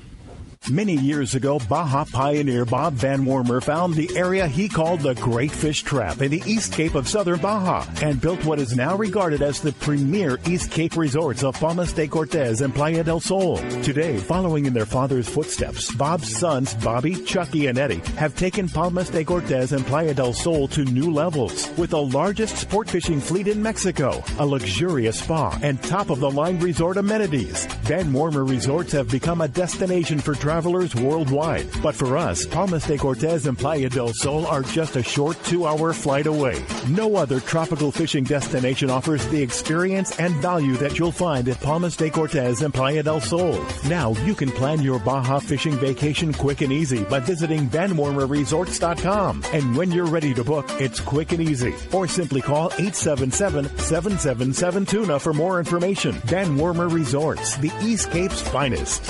Many years ago, Baja pioneer Bob Van Wormer found the area he called the Great Fish Trap in the East Cape of southern Baja and built what is now regarded as the premier East Cape resorts of Palmas de Cortez and Playa del Sol. Today, following in their father's footsteps, Bob's sons, Bobby, Chucky, and Eddie, have taken Palmas de Cortez and Playa del Sol to new levels with the largest sport fishing fleet in Mexico, a luxurious spa, and top-of-the-line resort amenities. Van Wormer Resorts have become a destination for travelers travelers worldwide. But for us, Palmas de Cortez and Playa del Sol are just a short 2-hour flight away. No other tropical fishing destination offers the experience and value that you'll find at Palmas de Cortez and Playa del Sol. Now you can plan your Baja fishing vacation quick and easy by visiting VanWarmerResorts.com. And when you're ready to book, it's quick and easy. Or simply call 877-777-TUNA for more information. Van Wormer Resorts, the East Cape's finest.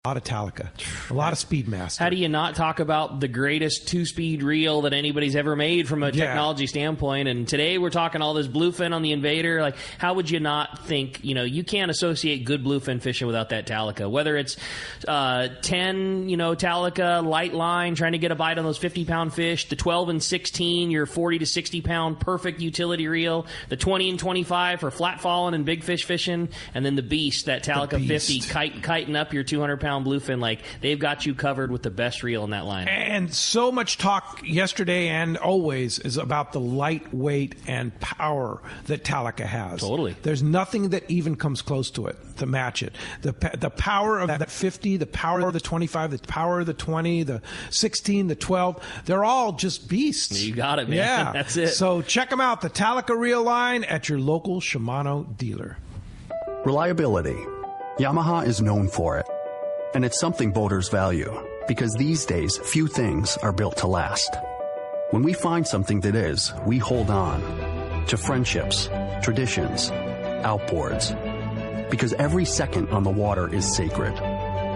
A lot of Talica, a lot of Speedmaster. How do you not talk about the greatest two-speed reel that anybody's ever made from a technology standpoint? And today we're talking all this bluefin on the Invader. Like, how would you not think, you can't associate good bluefin fishing without that Talica. Whether it's 10, Talica, light line, trying to get a bite on those 50-pound fish, the 12 and 16, your 40 to 60-pound perfect utility reel, the 20 and 25 for flat falling and big fish fishing, and then the Beast, that Talica 50, kiting up your 200-pound bluefin. Like, they've got you covered with the best reel in that line. And so much talk yesterday and always is about the lightweight and power that Talica has. Totally. There's nothing that even comes close to it to match it. The power of that 50, the power of the 25, the power of the 20, the 16, the 12, they're all just beasts. You got it, man. Yeah. That's it. So check them out, the Talica reel line at your local Shimano dealer. Reliability. Yamaha is known for it. And it's something boaters value, because these days, few things are built to last. When we find something that is, we hold on to friendships, traditions, outboards. Because every second on the water is sacred.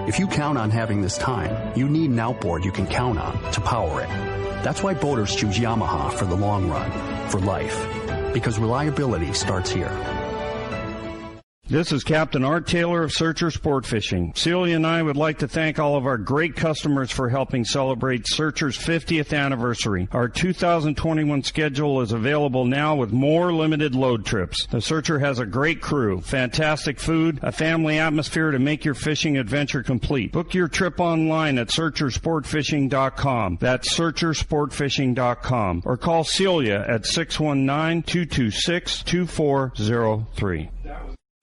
If you count on having this time, you need an outboard you can count on to power it. That's why boaters choose Yamaha for the long run, for life. Because reliability starts here. This is Captain Art Taylor of Searcher Sport Fishing. Celia and I would like to thank all of our great customers for helping celebrate Searcher's 50th anniversary. Our 2021 schedule is available now with more limited load trips. The Searcher has a great crew, fantastic food, a family atmosphere to make your fishing adventure complete. Book your trip online at SearcherSportFishing.com. That's SearcherSportFishing.com. Or call Celia at 619-226-2403.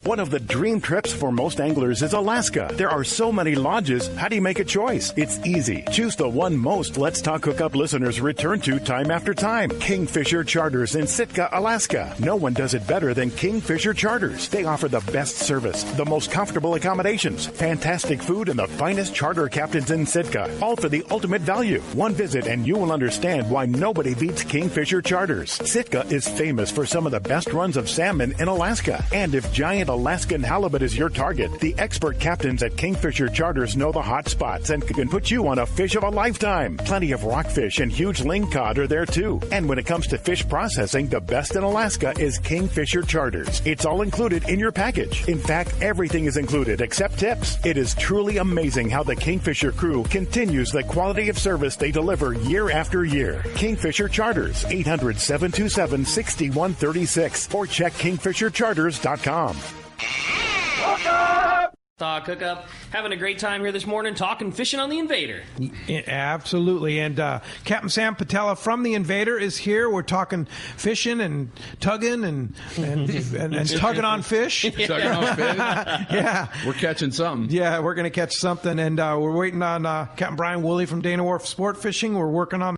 One of the dream trips for most anglers is Alaska. There are so many lodges. How do you make a choice? It's easy. Choose the one most Let's Talk Hookup listeners return to time after time. Kingfisher Charters in Sitka, Alaska. No one does it better than Kingfisher Charters. They offer the best service, the most comfortable accommodations, fantastic food, and the finest charter captains in Sitka. All for the ultimate value. One visit and you will understand why nobody beats Kingfisher Charters. Sitka is famous for some of the best runs of salmon in Alaska. And if giant Alaskan halibut is your target, the expert captains at Kingfisher Charters know the hot spots and can put you on a fish of a lifetime. Plenty of rockfish and huge lingcod are there too. And when it comes to fish processing, the best in Alaska is Kingfisher Charters. It's all included in your package. In fact, everything is included except tips. It is truly amazing how the Kingfisher crew continues the quality of service they deliver year after year. Kingfisher Charters, 800-727-6136, or check kingfishercharters.com. Hookup. Having a great time here this morning talking fishing on the Invader. Yeah, absolutely. And Captain Sam Patella from the Invader is here. We're talking fishing and tugging and tugging on fish. Tugging on fish? Yeah. We're catching something. Yeah, we're going to catch something. And we're waiting on Captain Brian Woolley from Dana Wharf Sport Fishing. We're working on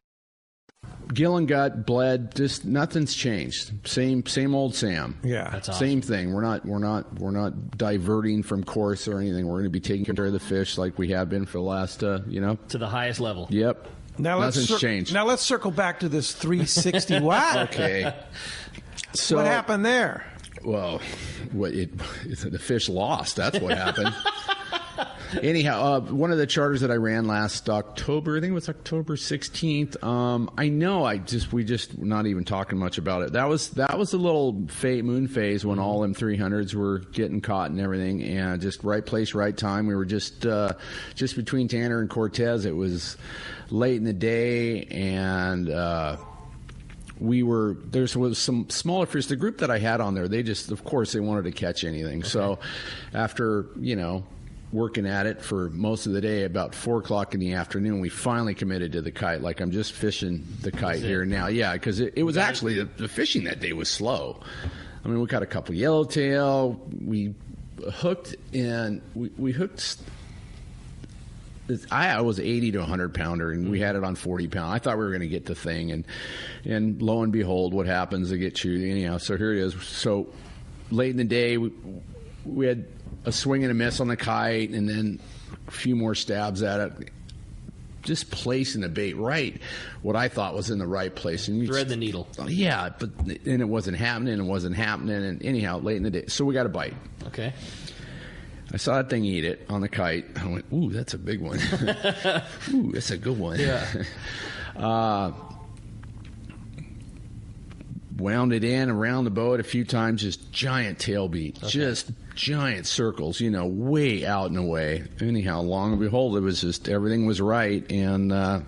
Gillen got bled. Just nothing's changed. Same old Sam. Yeah, that's awesome. Same thing. We're not diverting from course or anything. We're going to be taking care of the fish like we have been for the last to the highest level. Yep. Nothing's changed. Now let's circle back to this 360 watt. Okay. So what happened there? Well, the fish lost. That's what happened. Anyhow, one of the charters that I ran last October, I think it was October 16th. I know we just not even talking much about it. That was a little moon phase when all them 300s were getting caught and everything, and just right place, right time. We were just between Tanner and Cortez. It was late in the day, and there was some smaller fish. The group that I had on there, of course they wanted to catch anything. Okay. So after, working at it for most of the day, about 4 o'clock in the afternoon, we finally committed to the kite. Like, I'm just fishing the kite here now. Yeah, because it was actually, the fishing that day was slow. I mean, we caught a couple yellowtail. We hooked, and we hooked. I was 80 to 100 pounder, and we had it on 40 pound. I thought we were going to get the thing, and lo and behold, what happens? They get chewed anyhow. So here it is. So late in the day, we had a swing and a miss on the kite, and then a few more stabs at it. Just placing the bait right, what I thought was in the right place. And thread the needle. Yeah, and it wasn't happening. And anyhow, late in the day, so we got a bite. Okay. I saw that thing eat it on the kite. I went, ooh, that's a big one. Ooh, that's a good one. Yeah. Wound it in around the boat a few times, just giant tail beat, just giant circles, way out and away. Anyhow, long and behold, it was just everything was right, and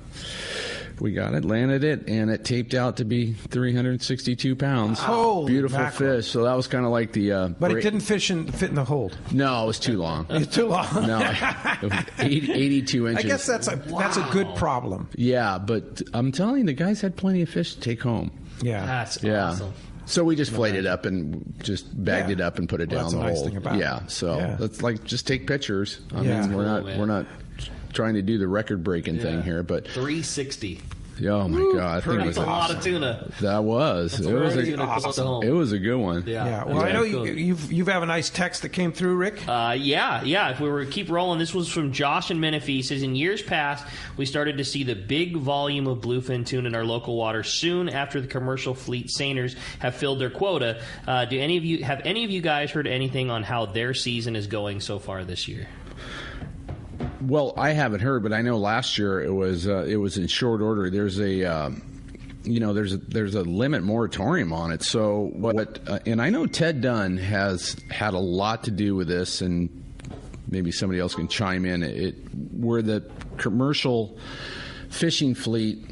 we got it, landed it, and it taped out to be 362 pounds. Holy beautiful mackerel. fish. So that was kind of like the. But it didn't fit in the hold. No, it was too long. It was too long. No, it was 82 inches. I guess that's a good problem. Yeah, but I'm telling you, the guys had plenty of fish to take home. Yeah, that's awesome. So we just flayed it up and just bagged it up and put it down that's the a nice hole. thing about it. So let's just take pictures. I mean, we're not trying to do the record breaking thing here, but 360. Oh my God! That's a lot of tuna. That was. It was awesome. It was a good one. Yeah. Well, I know you have a nice text that came through, Rick. Yeah. If we were to keep rolling, this was from Josh in Menifee. He says, in years past, we started to see the big volume of bluefin tuna in our local waters soon after the commercial fleet seiners have filled their quota. Have any of you guys heard anything on how their season is going so far this year? Well, I haven't heard, but I know last year it was in short order. There's a there's a limit moratorium on it. So and I know Ted Dunn has had a lot to do with this, and maybe somebody else can chime in. Where the commercial fishing fleet,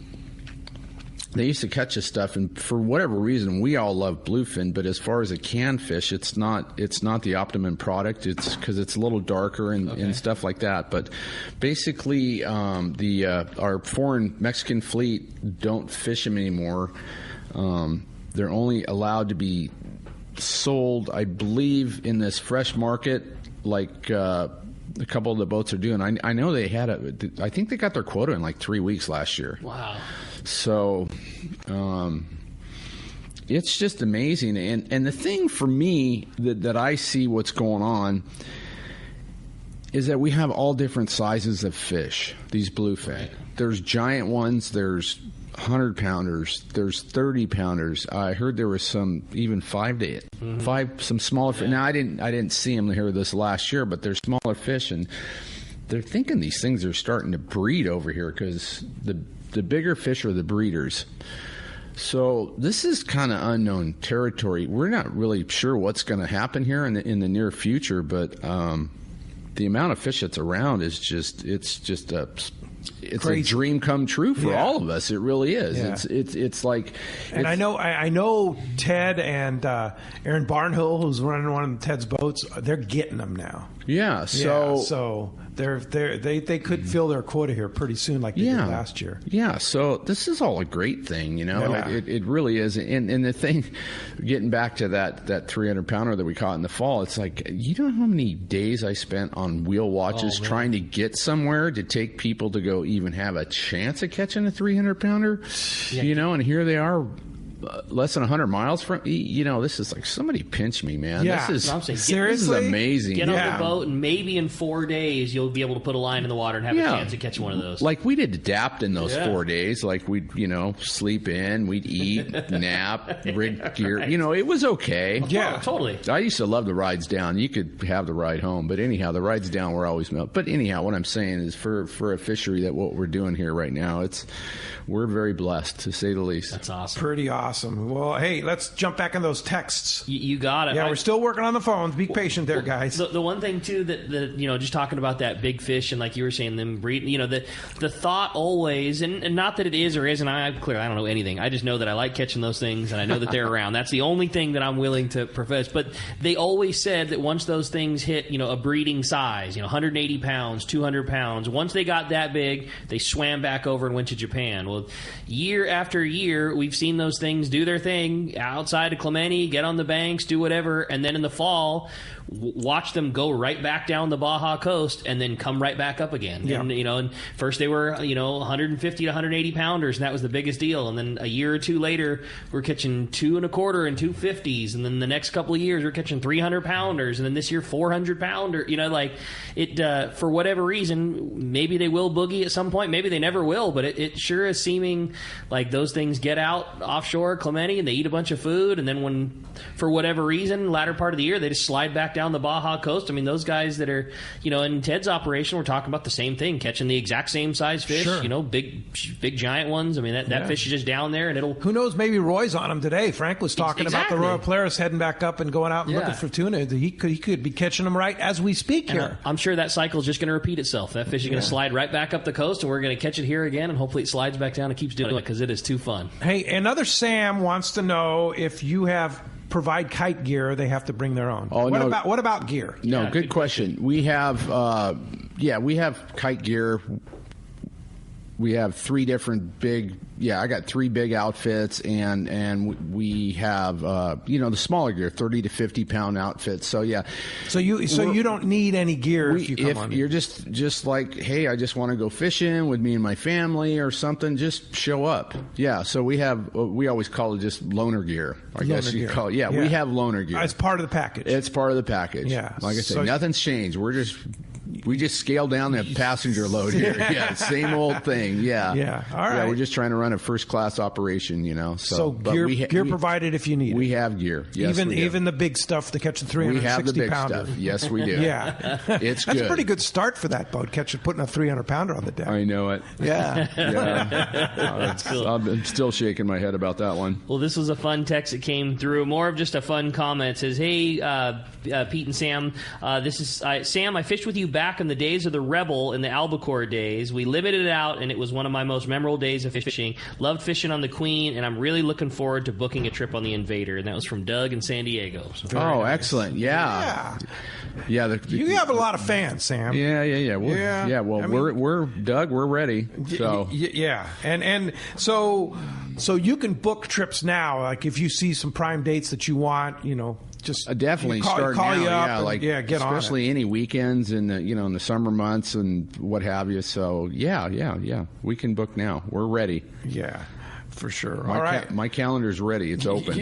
they used to catch this stuff, and for whatever reason, we all love bluefin. But as far as a canned fish, it's not the optimum product. It's because it's a little darker and stuff like that. But basically, our foreign Mexican fleet don't fish them anymore. They're only allowed to be sold, I believe, in this fresh market, like a couple of the boats are doing. I know they had I think they got their quota in like 3 weeks last year. Wow. So it's just amazing. And the thing for me that I see what's going on is that we have all different sizes of fish, these bluefin. Right. There's giant ones, there's 100-pounders, there's 30-pounders. I heard there was some even 5 some smaller fish. Now, I didn't see them here this last year, but they're smaller fish, and they're thinking these things are starting to breed over here because the bigger fish are the breeders. So this is kind of unknown territory. We're not really sure what's going to happen here in the near future, but the amount of fish that's around is just a dream come true for all of us. It really is. Yeah. It's like, and I know Ted and Aaron Barnhill, who's running one of Ted's boats, they're getting them now. Yeah. So they could fill their quota here pretty soon, like they did last year. Yeah. So this is all a great thing, Yeah. It really is. And the thing, getting back to that 300-pounder that we caught in the fall, it's like, you know how many days I spent on wheel watches trying to get somewhere to take people to go even have a chance at catching a 300-pounder, and here they are. Less than 100 miles from, this is like, somebody pinch me, man. Yeah. This is seriously this is amazing. Get on the boat, and maybe in 4 days you'll be able to put a line in the water and have a chance to catch one of those. Like we did adapt in those 4 days. Like we'd sleep in, we'd eat, nap, rig gear. It was okay. Yeah, totally. I used to love the rides down. You could have the ride home, but anyhow, the rides down were always milk. But anyhow, what I'm saying is for a fishery that what we're doing here right now, we're very blessed, to say the least. That's awesome. Pretty awesome. Well, hey, let's jump back in those texts. You got it. Yeah, we're still working on the phones. Be patient there, guys. The one thing, too, that just talking about that big fish, and like you were saying, them breed, the thought always, and not that it is or isn't, I don't know anything. I just know that I like catching those things, and I know that they're around. That's the only thing that I'm willing to profess. But they always said that once those things hit, a breeding size, 180 pounds, 200 pounds, once they got that big, they swam back over and went to Japan. Well, year after year, we've seen those things things, do their thing outside of Clemente, get on the banks, do whatever, and then in the fall, watch them go right back down the Baja coast and then come right back up again. Yeah. And, and first they were, 150 to 180 pounders, and that was the biggest deal. And then a year or two later, we're catching 2 1/4 and 250s. And then the next couple of years, we're catching 300 pounders. And then this year, 400 pounder. For whatever reason, maybe they will boogie at some point. Maybe they never will, but it sure is seeming like those things get out offshore Clemente and they eat a bunch of food. And then when, for whatever reason, latter part of the year, they just slide back down the Baja coast. I mean, those guys that are, in Ted's operation, we're talking about the same thing, catching the exact same size fish, Sure. Big giant ones. I mean, that fish is just down there, and it'll... Who knows, maybe Roy's on them today. Frank was talking about the Royal Polaris heading back up and going out and looking for tuna. He could be catching them right as we speak here. I'm sure that cycle is just going to repeat itself. That fish is going to slide right back up the coast, and we're going to catch it here again, and hopefully it slides back down and keeps doing it because it is too fun. Hey, another Sam wants to know if you provide kite gear, they have to bring their own. What about gear? No, good question. We have we have kite gear. We have 3 different big. I got 3 big outfits, and we have the smaller gear, 30 to 50 pound outfits. So So you don't need any gear if you come on. You're just like, hey, I just want to go fishing with me and my family or something. Just show up. Yeah. So we always call it just loaner gear. I guess you call it. Yeah, we have loaner gear. It's part of the package. It's part of the package. Yeah. Like I said, nothing's changed. We just scaled down the passenger load here. Yeah, same old thing. Yeah. Yeah. All right. Yeah, we're just trying to run a first-class operation, So gear provided if you need it. We have gear. Yes, even the big stuff to catch the 360 We have the big pounder. stuff. Yes, we do. Yeah. It's That's good. a pretty good start for that boat, putting a 300 pounder on the deck. I know it. Yeah. That's cool. I'm still shaking my head about that one. Well, this was a fun text that came through. More of just a fun comment. It says, hey, Pete and Sam, this is Sam, I fished with you back in the days of the Rebel in the albacore days. We limited it out, and it was one of my most memorable days of fishing. Loved fishing on the Queen, and I'm really looking forward to booking a trip on the Invader. And that was from Doug in San Diego. So nice. Excellent. Yeah. You have a lot of fans, Sam. Yeah. We're Doug. We're ready. So yeah, and so you can book trips now. Like if you see some prime dates that you want, just definitely call now. You up Get on it. Especially any weekends in the summer months and what have you. So yeah, we can book now. We're ready. Yeah. For sure. All right. My calendar's ready. It's open.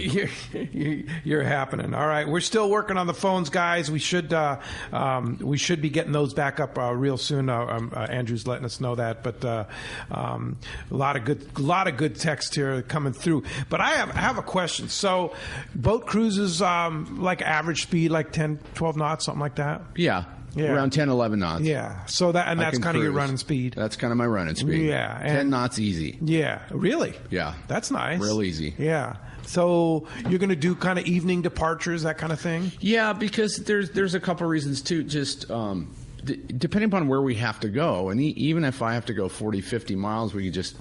You're happening. All right. We're still working on the phones, guys. We should be getting those back up real soon. Andrew's letting us know that. But a lot of good text here coming through. But I have a question. So boat cruises like average speed, like 10, 12 knots, something like that? Yeah. Around 10, 11 knots. Yeah. So that's kind of your running speed. That's kind of my running speed. Yeah. 10 knots easy. Yeah. Really? Yeah. That's nice. Real easy. Yeah. So you're going to do kind of evening departures, that kind of thing? Yeah, because there's a couple reasons too. Just depending upon where we have to go, and even if I have to go 40, 50 miles, we could just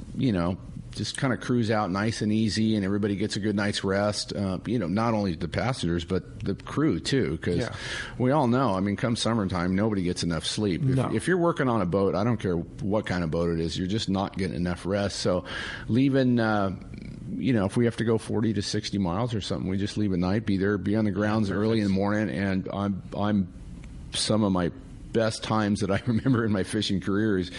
kind of cruise out nice and easy, and everybody gets a good night's rest. Not only the passengers, but the crew, too, because we all know, come summertime, nobody gets enough sleep. If you're working on a boat, I don't care what kind of boat it is, you're just not getting enough rest. So leaving, if we have to go 40 to 60 miles or something, we just leave at night, be on the grounds early in the morning, and I'm some of my best times that I remember in my fishing career is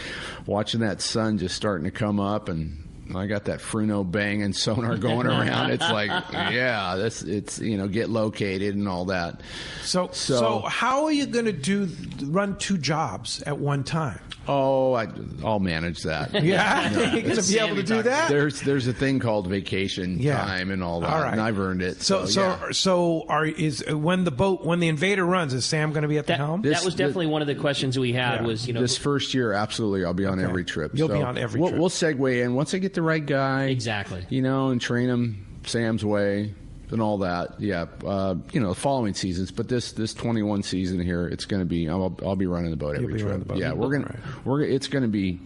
watching that sun just starting to come up, and I got that Fruno banging sonar going around. It's like, get located and all that. So how are you going to run 2 jobs at one time? Oh, I'll manage that. Yeah, you're going to be able to do that. There's a thing called vacation time and all that, all right. And I've earned it. So when the Invader runs, is Sam going to be at the helm? That was definitely one of the questions we had. Was this first year? Absolutely, I'll be on every trip. You'll be on every trip. We'll segue in once I get the right guy. Exactly. And train him Sam's way. And all that, the following seasons. But this 21 season here, it's going to be. I'll be running the boat every trip. Yeah, it's going to be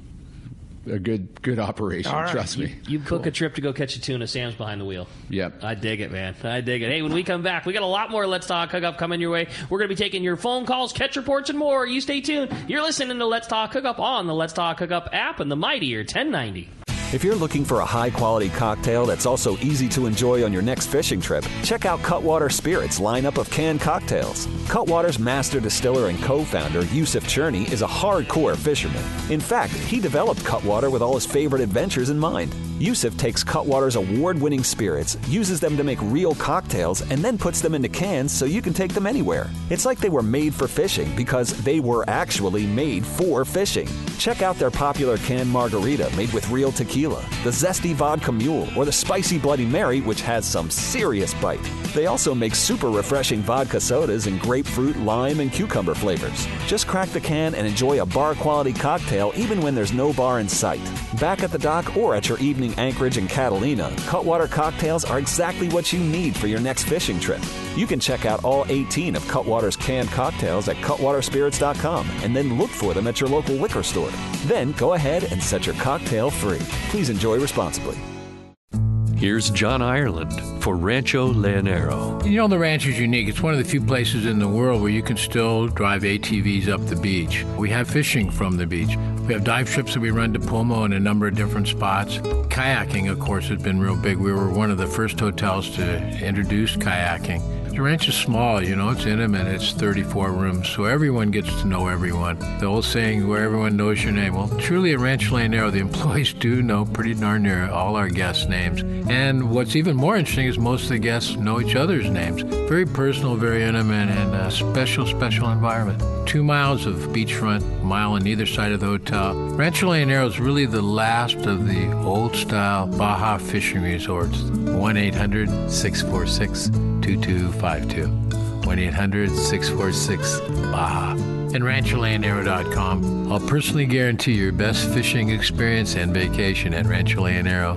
a good operation. Right. Trust me. You book a trip to go catch a tuna. Sam's behind the wheel. Yep. I dig it, man. I dig it. Hey, when we come back, we got a lot more Let's Talk Hookup coming your way. We're going to be taking your phone calls, catch reports, and more. You stay tuned. You're listening to Let's Talk Hookup on the Let's Talk Hookup app and the mightier 1090. If you're looking for a high-quality cocktail that's also easy to enjoy on your next fishing trip, check out Cutwater Spirits' lineup of canned cocktails. Cutwater's master distiller and co-founder, Yusuf Cherney, is a hardcore fisherman. In fact, he developed Cutwater with all his favorite adventures in mind. Yusuf takes Cutwater's award-winning spirits, uses them to make real cocktails, and then puts them into cans so you can take them anywhere. It's like they were made for fishing because they were actually made for fishing. Check out their popular canned margarita made with real tequila, the zesty vodka mule, or the spicy Bloody Mary, which has some serious bite. They also make super refreshing vodka sodas in grapefruit, lime, and cucumber flavors. Just crack the can and enjoy a bar-quality cocktail even when there's no bar in sight. Back at the dock or at your evening anchorage in Catalina, Cutwater cocktails are exactly what you need for your next fishing trip. You can check out all 18 of Cutwater's canned cocktails at cutwaterspirits.com and then look for them at your local liquor store. Then go ahead and set your cocktail free. Please enjoy responsibly. Here's John Ireland for Rancho Leonero. You know, the ranch is unique. It's one of the few places in the world where you can still drive ATVs up the beach. We have fishing from the beach. We have dive trips that we run to Pomo in a number of different spots. Kayaking, of course, has been real big. We were one of the first hotels to introduce kayaking. The ranch is small, you know, it's intimate. It's 34 rooms, so everyone gets to know everyone. The old saying, where everyone knows your name. Well, truly at Rancho Leonero, the employees do know pretty darn near all our guests' names. And what's even more interesting is most of the guests know each other's names. Very personal, very intimate, and a special, special environment. 2 miles of beachfront, a mile on either side of the hotel. Rancho Leonero is really the last of the old-style Baja fishing resorts. 1-800-646-2252. 1-800-646-BAHA. And RanchoLeonero.com. I'll personally guarantee your best fishing experience and vacation at Rancho Leonero.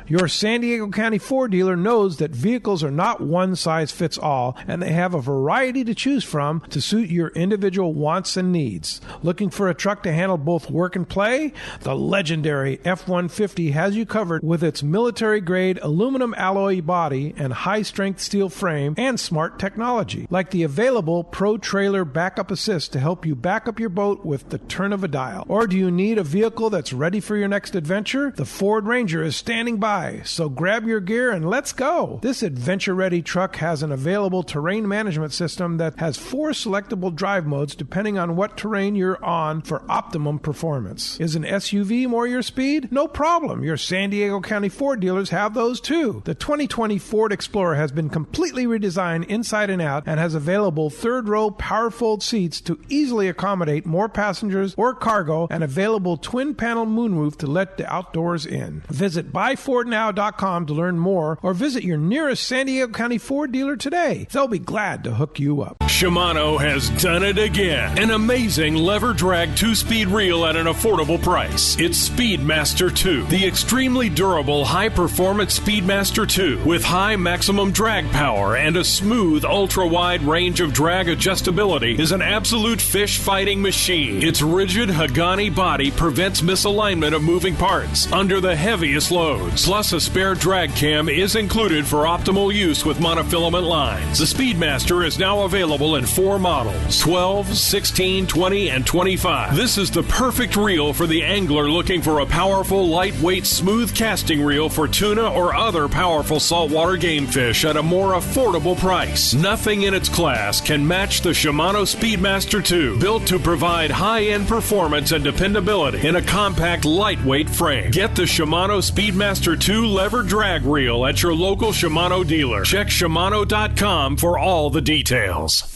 Your San Diego County Ford dealer knows that vehicles are not one size fits all, and they have a variety to choose from to suit your individual wants and needs. Looking for a truck to handle both work and play? The legendary F-150 has you covered with its military-grade aluminum alloy body and high-strength steel frame and smart technology, like the available Pro Trailer Backup Assist to help you back up your boat with the turn of a dial. Or do you need a vehicle that's ready for your next adventure? The Ford Ranger is standing by. So grab your gear and let's go. This adventure-ready truck has an available terrain management system that has 4 selectable drive modes depending on what terrain you're on for optimum performance. Is an SUV more your speed? No problem. Your San Diego County Ford dealers have those too. The 2020 Ford Explorer has been completely redesigned inside and out and has available third-row power-fold seats to easily accommodate more passengers or cargo and available twin-panel moonroof to let the outdoors in. Visit buyfordnow.com to learn more or visit your nearest San Diego County Ford dealer today. They'll be glad to hook you up. Shimano has done it again. An amazing lever drag 2-speed reel at an affordable price. It's Speedmaster 2, the extremely durable high-performance Speedmaster 2 with high maximum drag power and a smooth ultra-wide range of drag adjustability is an absolute fish-fighting machine. Its rigid Hagani body prevents misalignment of moving parts under the heaviest loads. Plus, a spare drag cam is included for optimal use with monofilament lines. The Speedmaster is now available in 4 models, 12, 16, 20, and 25. This is the perfect reel for the angler looking for a powerful, lightweight, smooth casting reel for tuna or other powerful saltwater game fish at a more affordable price. Nothing in its class can match the Shimano Speedmaster 2, built to provide high-end performance and dependability in a compact, lightweight frame. Get the Shimano Speedmaster 2 lever drag reel at your local Shimano dealer. Check Shimano.com for all the details.